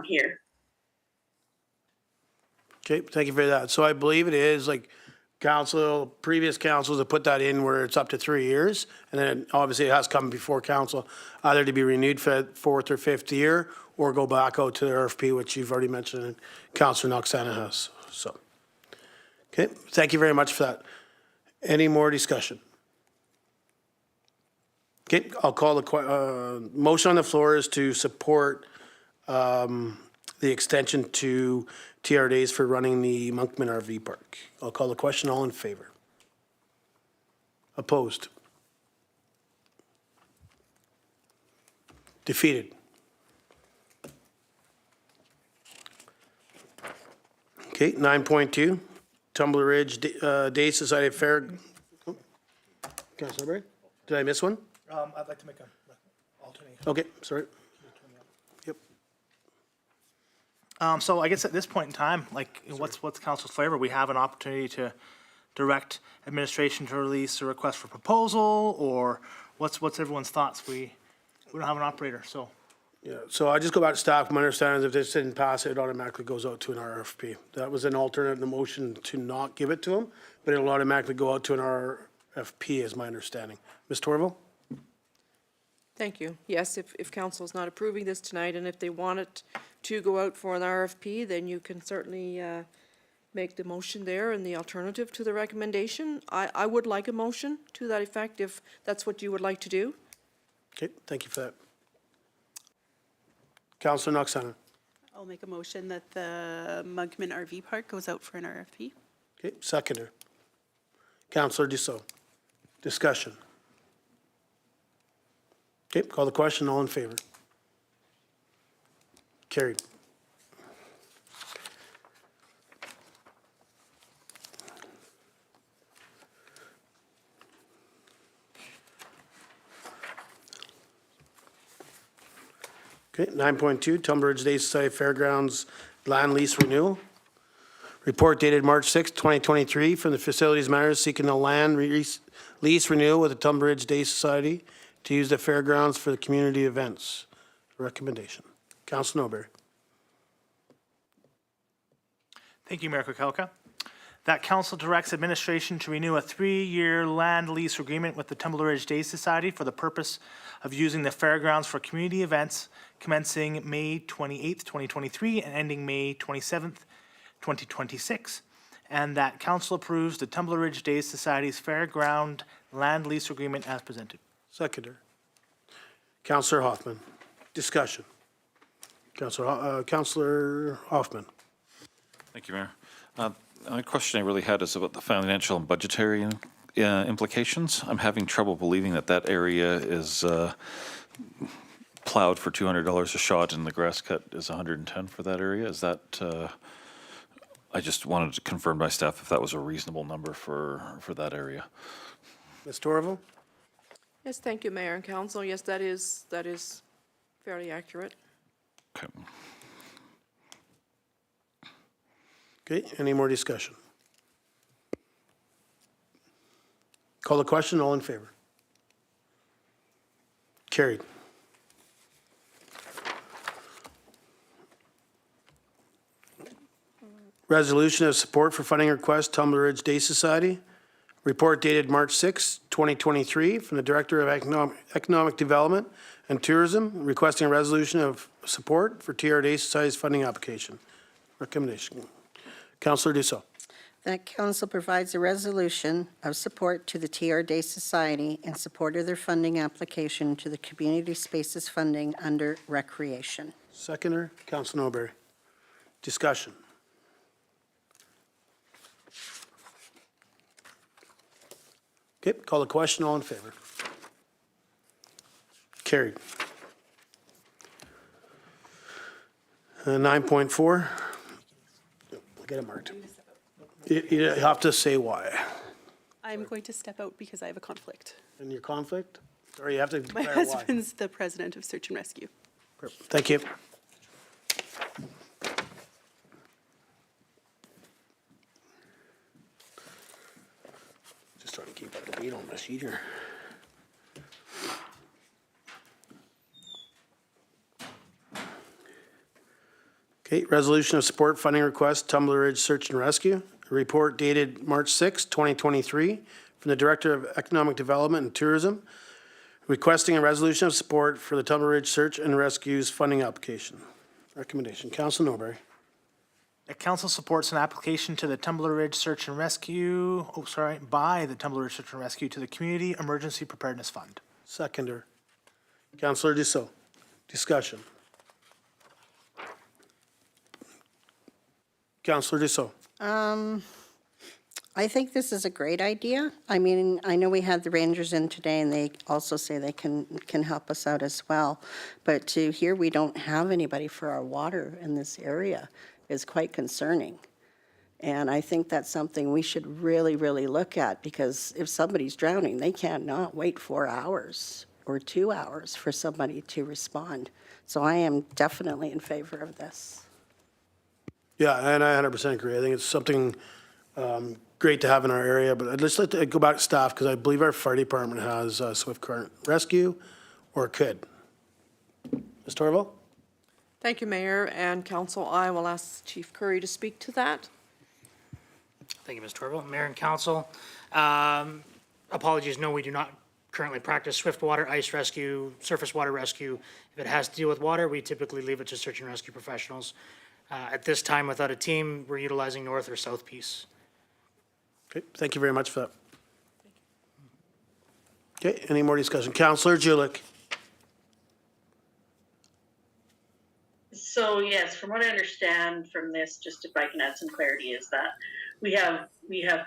here. Okay, thank you for that. So I believe it is like previous councils have put that in where it's up to 3 years, and then obviously it has come before council either to be renewed for the 4th or 5th year or go back out to the RFP, which you've already mentioned and Councillor Noxana has. So, okay, thank you very much for that. Any more discussion? Okay, I'll call the motion on the floor is to support the extension to TR days for running the Monkman RV Park. I'll call the question. All in favor? Opposed? Defeated? Okay, 9.2, Tumbler Ridge Day Society Fair. Oh, Councilor Barry, did I miss one? I'd like to make an alternate. Okay, sorry. Yep. So I guess at this point in time, like, what's council's flavor? We have an opportunity to direct administration to release a request for proposal, or what's everyone's thoughts? We don't have an operator, so. Yeah, so I just go back to staff. My understanding is if this didn't pass, it automatically goes out to an RFP. That was an alternate in the motion to not give it to them, but it'll automatically go out to an RFP is my understanding. Ms. Torval? Thank you. Yes, if council's not approving this tonight, and if they want it to go out for an RFP, then you can certainly make the motion there and the alternative to the recommendation. I would like a motion to that effect if that's what you would like to do. Okay, thank you for that. Councillor Noxana. I'll make a motion that the Monkman RV Park goes out for an RFP. Okay, seconder. Councillor Dussault. Discussion. Okay, call the question. All in favor? Carried. Okay, 9.2, Tumbler Ridge Day Society Fairgrounds Land Lease Renewal. Report dated March 6, 2023 from the Facilities Matters seeking a land lease renewal with the Tumbler Ridge Day Society to use the fairgrounds for the community events. Recommendation. Council Noberry. Thank you, Mayor Kukelka. That council directs administration to renew a 3-year land lease agreement with the Tumbler Ridge Day Society for the purpose of using the fairgrounds for community events commencing May 28th, 2023 and ending May 27th, 2026. And that council approves the Tumbler Ridge Day Society's fairground land lease agreement as presented. Seconder. Councillor Hoffman. Discussion. Councillor Hoffman. Thank you, Mayor. My question I really had is about the financial and budgetary implications. I'm having trouble believing that that area is plowed for $200 a shot and the grass cut is $110 for that area. Is that, I just wanted to confirm by staff if that was a reasonable number for that area. Ms. Torval? Yes, thank you, Mayor and Council. Yes, that is fairly accurate. Okay. Okay, any more discussion? Call the question, all in favor? Carried. Resolution of support for funding request, Tumbler Ridge Day Society. Report dated March 6, 2023, from the Director of Economic Development and Tourism, requesting a resolution of support for TR Day Society's funding application. Recommendation. Councillor Dussault. That council provides a resolution of support to the TR Day Society in support of their funding application to the Community Spaces funding under Recreation. Seconder, Council Noberry. Discussion. Okay, call the question, all in favor? Carried. 9.4. Get it marked. You have to say why. I'm going to step out because I have a conflict. And your conflict? Or you have to My declare why. husband's the president of Search and Rescue. Thank you. Just trying to keep up to date on this heater. Okay, resolution of support funding request, Tumbler Ridge Search and Rescue. A report dated March 6, 2023, from the Director of Economic Development and Tourism, requesting a resolution of support for the Tumbler Ridge Search and Rescue's funding application. Recommendation. Council Noberry. That council supports an application to the Tumbler Ridge Search and Rescue, by the Tumbler Ridge Search and Rescue to the Community Emergency Preparedness Fund. Seconder. Councillor Dussault. Discussion. Councillor Dussault. I think this is a great idea. I mean, I know we had the Rangers in today, and they also say they can help us out as well. But to hear we don't have anybody for our water in this area is quite concerning. And I think that's something we should really, really look at, because if somebody's drowning, they cannot wait 4 hours or 2 hours for somebody to respond. So I am definitely in favor of this. Yeah, and I 100% agree. I think it's something great to have in our area, but I'd just like to go back to staff, because I believe our fire department has Swift Current Rescue, or could. Ms. Torval? Thank you, Mayor and Council. I will ask Chief Curry to speak to that. Thank you, Ms. Torval. Mayor and Council, apologies, no, we do not currently practice swift water, ice rescue, surface water rescue. If it has to deal with water, we typically leave it to search and rescue professionals. At this time, without a team, we're utilizing North or South Peace. Okay, thank you very much for that. Okay, any more discussion? Councillor Julik. So yes, from what I understand from this, just if I can add some clarity, is that we have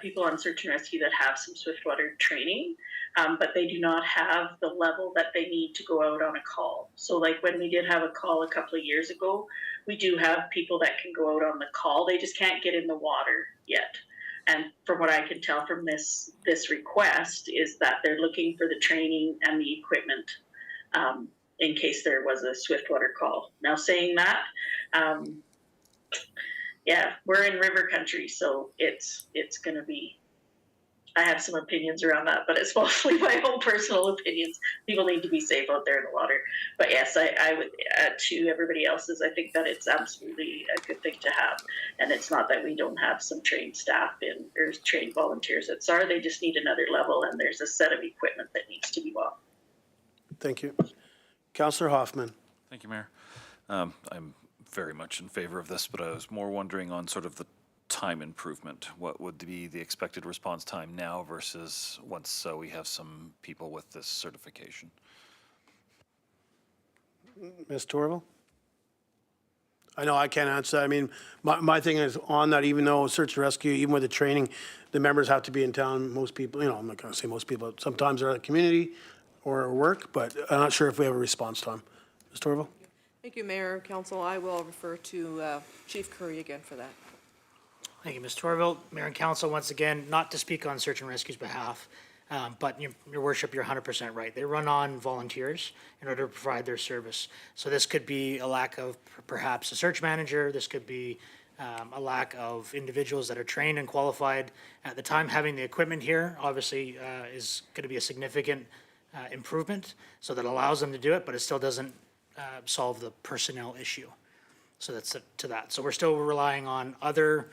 people on search and rescue that have some swiftwater training, but they do not have the level that they need to go out on a call. So like when we did have a call a couple of years ago, we do have people that can go out on the call. They just can't get in the water yet. And from what I can tell from this request is that they're looking for the training and the equipment in case there was a swiftwater call. Now saying that, yeah, we're in river country, so it's going to be I have some opinions around that, but it's mostly my own personal opinions. People need to be safe out there in the water. But yes, I would add to everybody else's. I think that it's absolutely a good thing to have. And it's not that we don't have some trained staff or trained volunteers at SAR. They just need another level, and there's a set of equipment that needs to be bought. Thank you. Councillor Hoffman. Thank you, Mayor. I'm very much in favor of this, but I was more wondering on sort of the time improvement. What would be the expected response time now versus once we have some people with this certification? Ms. Torval? I know I can't answer that. I mean, my thing is on that, even though search and rescue, even with the training, the members have to be in town. Most people, I'm not going to say most people, sometimes they're at the community or work, but I'm not sure if we have a response time. Ms. Torval? Thank you, Mayor, Council. I will refer to Chief Curry again for that. Thank you, Ms. Torvald. Mayor and Council, once again, not to speak on Search and Rescue's behalf, but your worship, you're 100% right. They run on volunteers in order to provide their service. So this could be a lack of perhaps a search manager. This could be a lack of individuals that are trained and qualified. At the time, having the equipment here obviously is going to be a significant improvement, so that allows them to do it, but it still doesn't solve the personnel issue. So that's to that. So we're still relying on other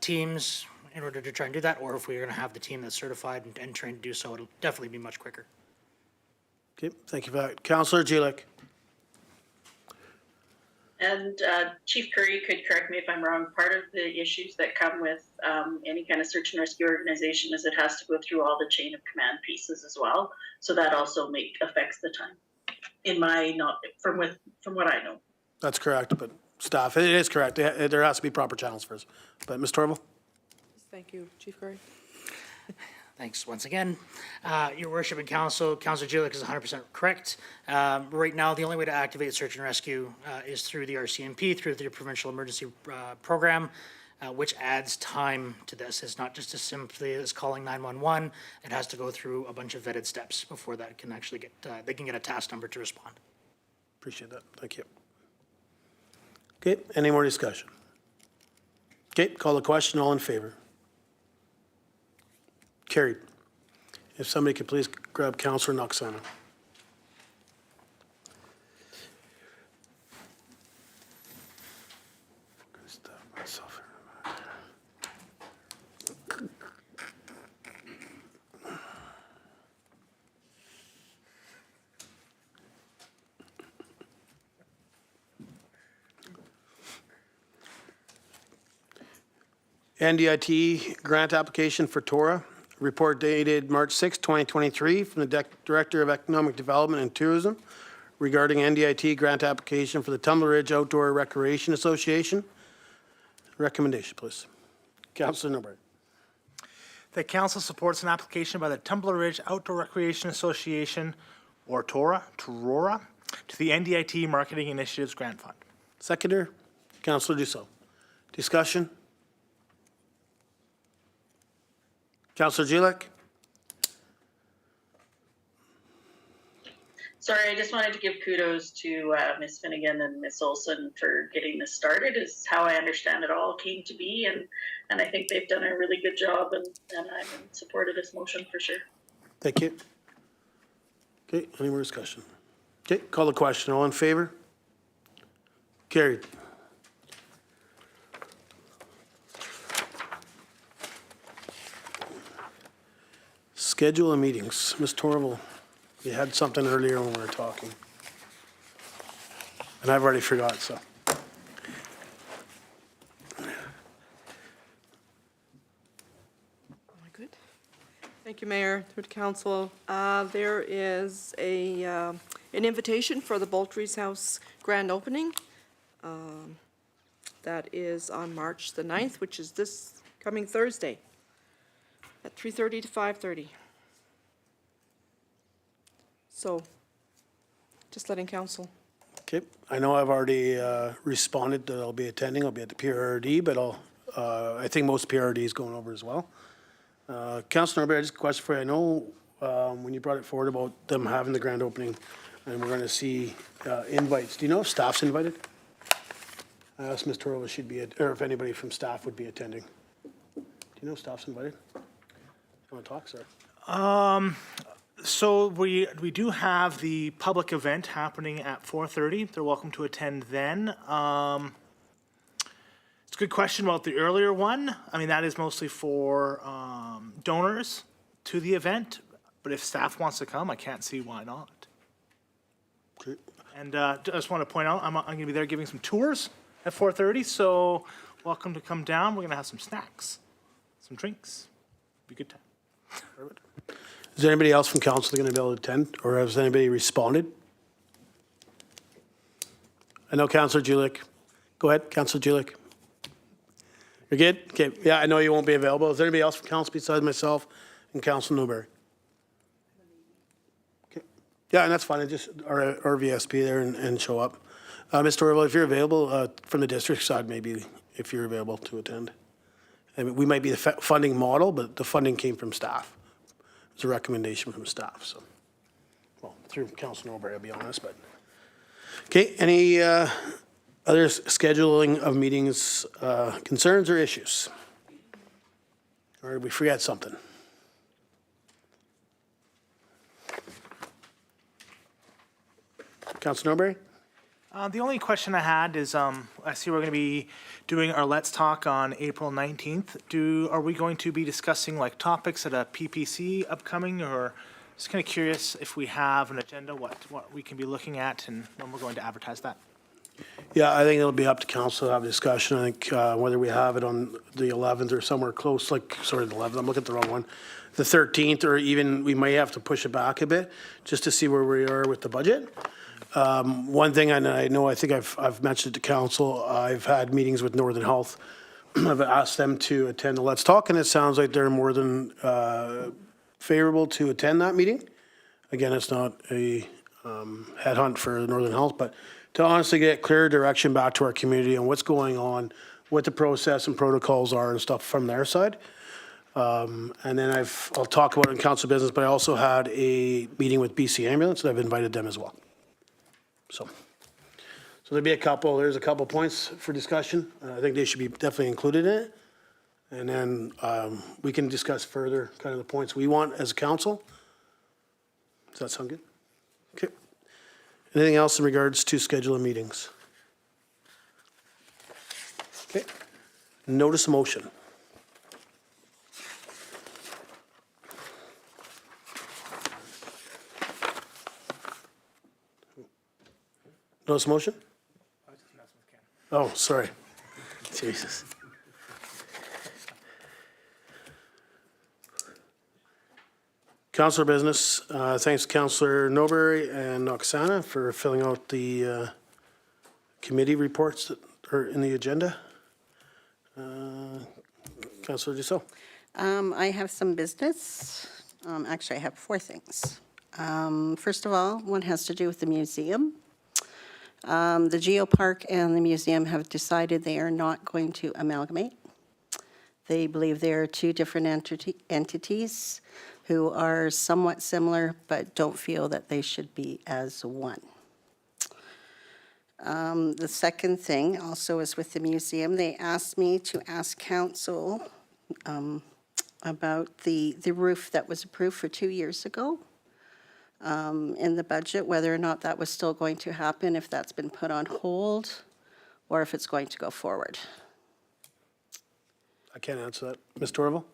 teams in order to try and do that, or if we're going to have the team that's certified and trained to do so, it'll definitely be much quicker. Okay, thank you for that. Councillor Jelic. And Chief Curry could correct me if I'm wrong. Part of the issues that come with any kind of search and rescue organization is it has to go through all the chain of command pieces as well. So that also affects the time. From what I know. That's correct, but staff, it is correct. There has to be proper channels first. But Ms. Torval? Thank you, Chief Curry. Thanks once again. Your worship and council, Councilor Jelic is 100% correct. Right now, the only way to activate search and rescue is through the RCMP, through the Provincial Emergency Program, which adds time to this. It's not just as simply as calling 911. It has to go through a bunch of vetted steps before that can actually they can get a task number to respond. Appreciate that. Thank you. Okay, any more discussion? Okay, call the question. All in favor? Carried. If somebody could please grab Councillor Noxana. NDIT grant application for TORA. Report dated March 6, 2023 from the Director of Economic Development and Tourism regarding NDIT grant application for the Tumbler Ridge Outdoor Recreation Association. Recommendation, please. Councillor Norbert. The council supports an application by the Tumbler Ridge Outdoor Recreation Association, or TORA, to the NDIT Marketing Initiatives Grant Fund. Seconder, Councillor Dussault. Discussion? Councillor Jelic? Sorry, I just wanted to give kudos to Ms. Finnegan and Ms. Olson for getting this started, is how I understand it all came to be, and I think they've done a really good job, and I'm in support of this motion for sure. Thank you. Okay, any more discussion? Okay, call the question. All in favor? Carried. Schedule of meetings. Ms. Torval, you had something earlier when we were talking. And I've already forgot, so. Am I good? Thank you, Mayor, through to council. There is an invitation for the Boltry's House grand opening. That is on March the 9th, which is this coming Thursday at 3:30 to 5:30. So, just letting council. Okay, I know I've already responded that I'll be attending. I'll be at the PRRD, but I think most PRRD is going over as well. Councillor Norbert, just a question for you. I know when you brought it forward about them having the grand opening and we're going to see invites. Do you know if staff's invited? I asked Ms. Torval if she'd be, or if anybody from staff would be attending. Do you know if staff's invited? Want to talk, sir? So we do have the public event happening at 4:30. They're welcome to attend then. It's a good question about the earlier one. I mean, that is mostly for donors to the event, but if staff wants to come, I can't see why not. Okay. And just want to point out, I'm going to be there giving some tours at 4:30, so welcome to come down. We're going to have some snacks, some drinks. Be a good time. Is there anybody else from council going to be able to attend, or has anybody responded? I know Councillor Julik. Go ahead, Councillor Julik. You're good? Okay, yeah, I know you won't be available. Is there anybody else from council besides myself and Councillor Newberry? Okay. Yeah, and that's fine. I just RVSP there and show up. Mr. Orville, if you're available from the district side, maybe if you're available to attend. I mean, we might be the funding model, but the funding came from staff. It's a recommendation from staff, so. Well, through Councilor Norbury, I'll be honest, but. Okay, any other scheduling of meetings, concerns or issues? Or did we forget something? Councilor Norbury? The only question I had is, I see we're going to be doing our Let's Talk on April 19th. Are we going to be discussing like topics at a PPC upcoming, or just kind of curious if we have an agenda, what we can be looking at and when we're going to advertise that? Yeah, I think it'll be up to council to have a discussion. I think whether we have it on the 11th or somewhere close, like, sorry, the 11th, I'm looking at the wrong one. The 13th, or even we may have to push it back a bit just to see where we are with the budget. One thing, and I know, I think I've mentioned it to council, I've had meetings with Northern Health. I've asked them to attend the Let's Talk, and it sounds like they're more than favorable to attend that meeting. Again, it's not a headhunt for Northern Health, but to honestly get clear direction back to our community on what's going on, what the process and protocols are and stuff from their side. And then I'll talk about it in council business, but I also had a meeting with BC Ambulance, and I've invited them as well. So there's a couple points for discussion. I think they should be definitely included in it. And then we can discuss further kind of the points we want as a council. Does that sound good? Okay. Anything else in regards to scheduling meetings? Okay. Notice of motion. Notice of motion? Oh, sorry. Jesus. Councilor business, thanks Councilor Norbury and Oksana for filling out the committee reports that are in the agenda. Councilor Dussault. I have some business. Actually, I have 4 things. First of all, one has to do with the museum. The Geopark and the museum have decided they are not going to amalgamate. They believe they are 2 different entities who are somewhat similar but don't feel that they should be as one. The second thing also is with the museum. They asked me to ask council about the roof that was approved for 2 years ago in the budget, whether or not that was still going to happen, if that's been put on hold, or if it's going to go forward. I can't answer that. Mr. Orville?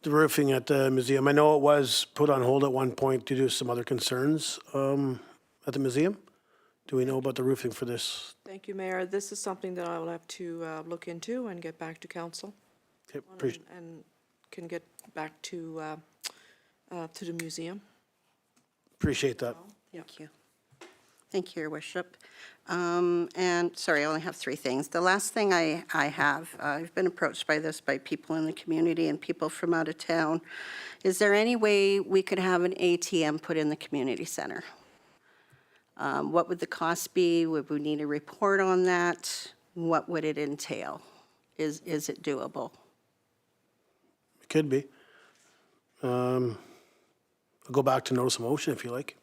The roofing at the museum, I know it was put on hold at one point due to some other concerns at the museum. Do we know about the roofing for this? Thank you, Mayor. This is something that I will have to look into and get back to council. Okay, And can get back to the museum. appreciate that. Thank you. Thank you, Your Worship. And sorry, I only have 3 things. The last thing I have, I've been approached by this by people in the community and people from out of town. Is there any way we could have an ATM put in the community center? What would the cost be? Would we need a report on that? What would it entail? Is it doable? It could be. I'll go back to notice of motion if you like.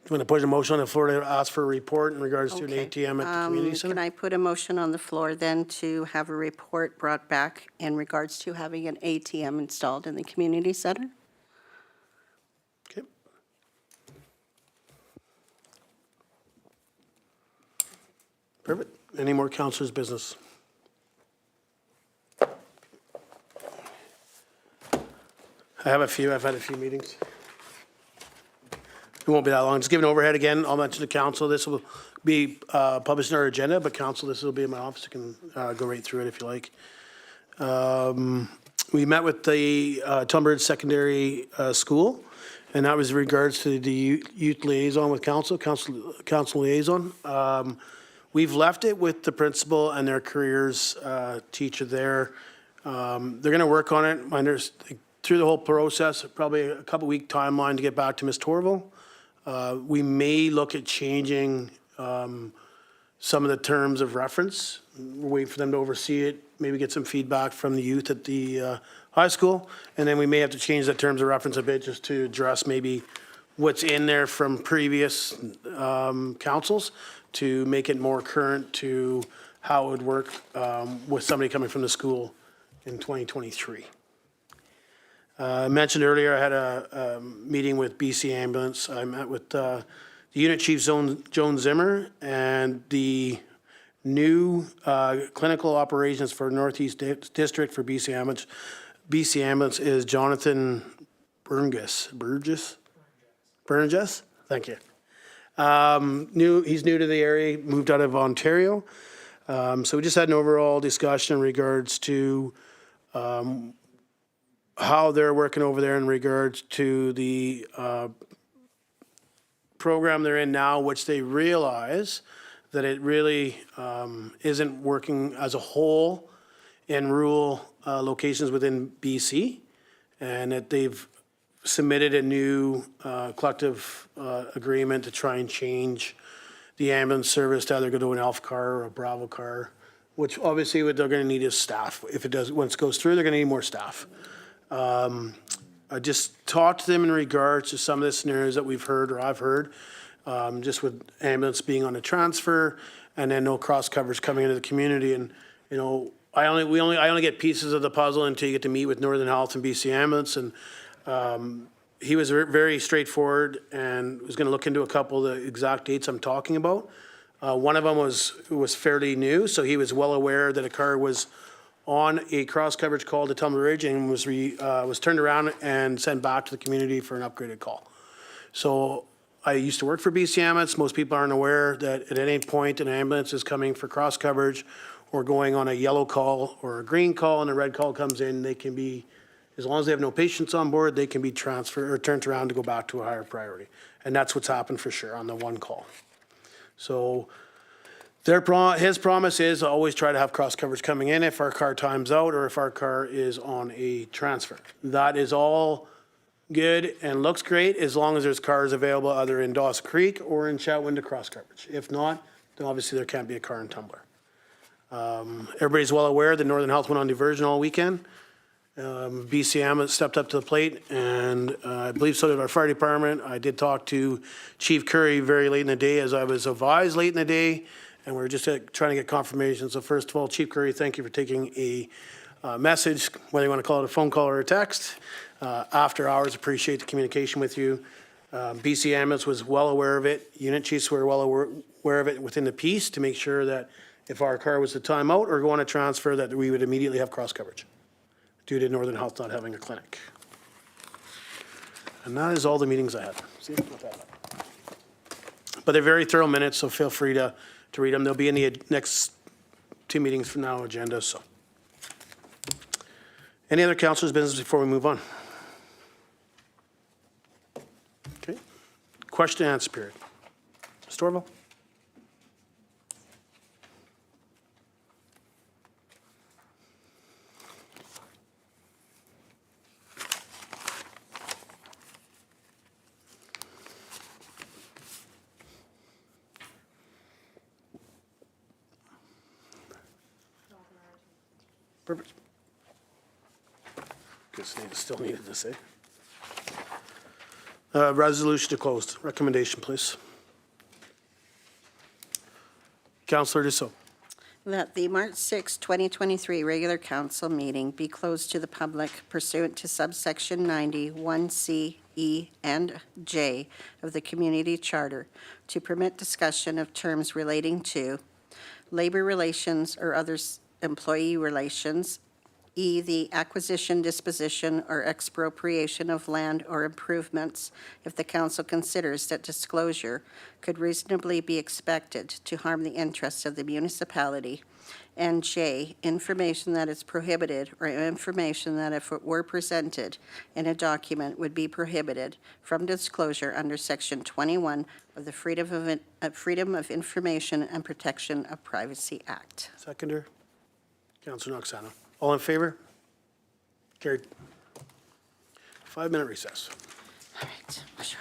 want to put a motion on the floor to ask for a report in regards to an Okay. ATM at the community Can center? I put a motion on the floor then to have a report brought back in regards to having an ATM installed in the community center? Okay. Perfect. Any more councillors' business? I have a few. I've had a few meetings. It won't be that long. Just give an overhead again. I'll mention to council. This will be published in our agenda, but council, this will be in my office. You can go right through it if you like. We met with the Tumbler Secondary School, and that was in regards to the youth liaison with council liaison. We've left it with the principal and their careers teacher there. They're going to work on it. Through the whole process, probably a couple-week timeline to get back to Ms. Torval. We may look at changing some of the terms of reference. We're waiting for them to oversee it, maybe get some feedback from the youth at the high school, and then we may have to change the terms of reference a bit just to address maybe what's in there from previous councils to make it more current to how it would work with somebody coming from the school in 2023. I mentioned earlier I had a meeting with BC Ambulance. I met with the Unit Chief Joan Zimmer and the new clinical operations for Northeast District for BC Ambulance. BC Ambulance is Jonathan Burgess. Thank you. He's new to the area, moved out of Ontario. So we just had an overall discussion in regards to how they're working over there in regards to the program they're in now, which they realize that it really isn't working as a whole in rural locations within BC, and that they've submitted a new collective agreement to try and change the ambulance service to either go to an Alpha car or a Bravo car, which obviously what they're going to need is staff. If it does, once it goes through, they're going to need more staff. I just talked to them in regards to some of the scenarios that we've heard or I've heard, just with ambulance being on a transfer and then no cross coverage coming into the community. And, you know, I only get pieces of the puzzle until you get to meet with Northern Health and BC Ambulance. And he was very straightforward and was going to look into a couple of the exact dates I'm talking about. One of them was fairly new, so he was well aware that a car was on a cross coverage call to Tumbler Ridge and was turned around and sent back to the community for an upgraded call. So I used to work for BC Ambulance. Most people aren't aware that at any point an ambulance is coming for cross coverage or going on a yellow call or a green call and a red call comes in, they can be, as long as they have no patients on board, they can be transferred or turned around to go back to a higher priority. And that's what's happened for sure on the one call. So his promise is always try to have cross coverage coming in if our car times out or if our car is on a transfer. That is all good and looks great as long as there's cars available either in Dawson Creek or in Chatwin to cross coverage. If not, then obviously there can't be a car in Tumbler. Everybody's well aware that Northern Health went on diversion all weekend. BC Ambulance stepped up to the plate, and I believe so did our fire department. I did talk to Chief Curry very late in the day, as I was advised late in the day, and we're just trying to get confirmation. So first of all, Chief Curry, thank you for taking a message, whether you want to call it a phone call or a text. After hours, appreciate the communication with you. BC Ambulance was well aware of it. Unit chiefs were well aware of it within the piece to make sure that if our car was to time out or go on a transfer, that we would immediately have cross coverage due to Northern Health not having a clinic. And that is all the meetings I had. See, not bad. But they're very thorough minutes, so feel free to read them. They'll be in the next 2 meetings from now agenda. So, any other councillors' business before we move on? Okay. Question and answer period. Ms. Torval? Perfect. Guess still needed to say. Resolution to close. Recommendation, please. Councillor Dussault. That the March 6, 2023 regular council meeting be closed to the public pursuant to subsection 90, 1C, E, and J of the Community Charter to permit discussion of terms relating to labor relations or other employee relations, E, the acquisition, disposition, or expropriation of land or improvements if the council considers that disclosure could reasonably be expected to harm the interests of the municipality, and J, information that is prohibited or information that if it were presented in a document would be prohibited from disclosure under Section 21 of the Freedom of Information and Protection of Privacy Act. Seconder. Councillor Noxano. All in favor? Carried. 5-minute recess. All right, sure.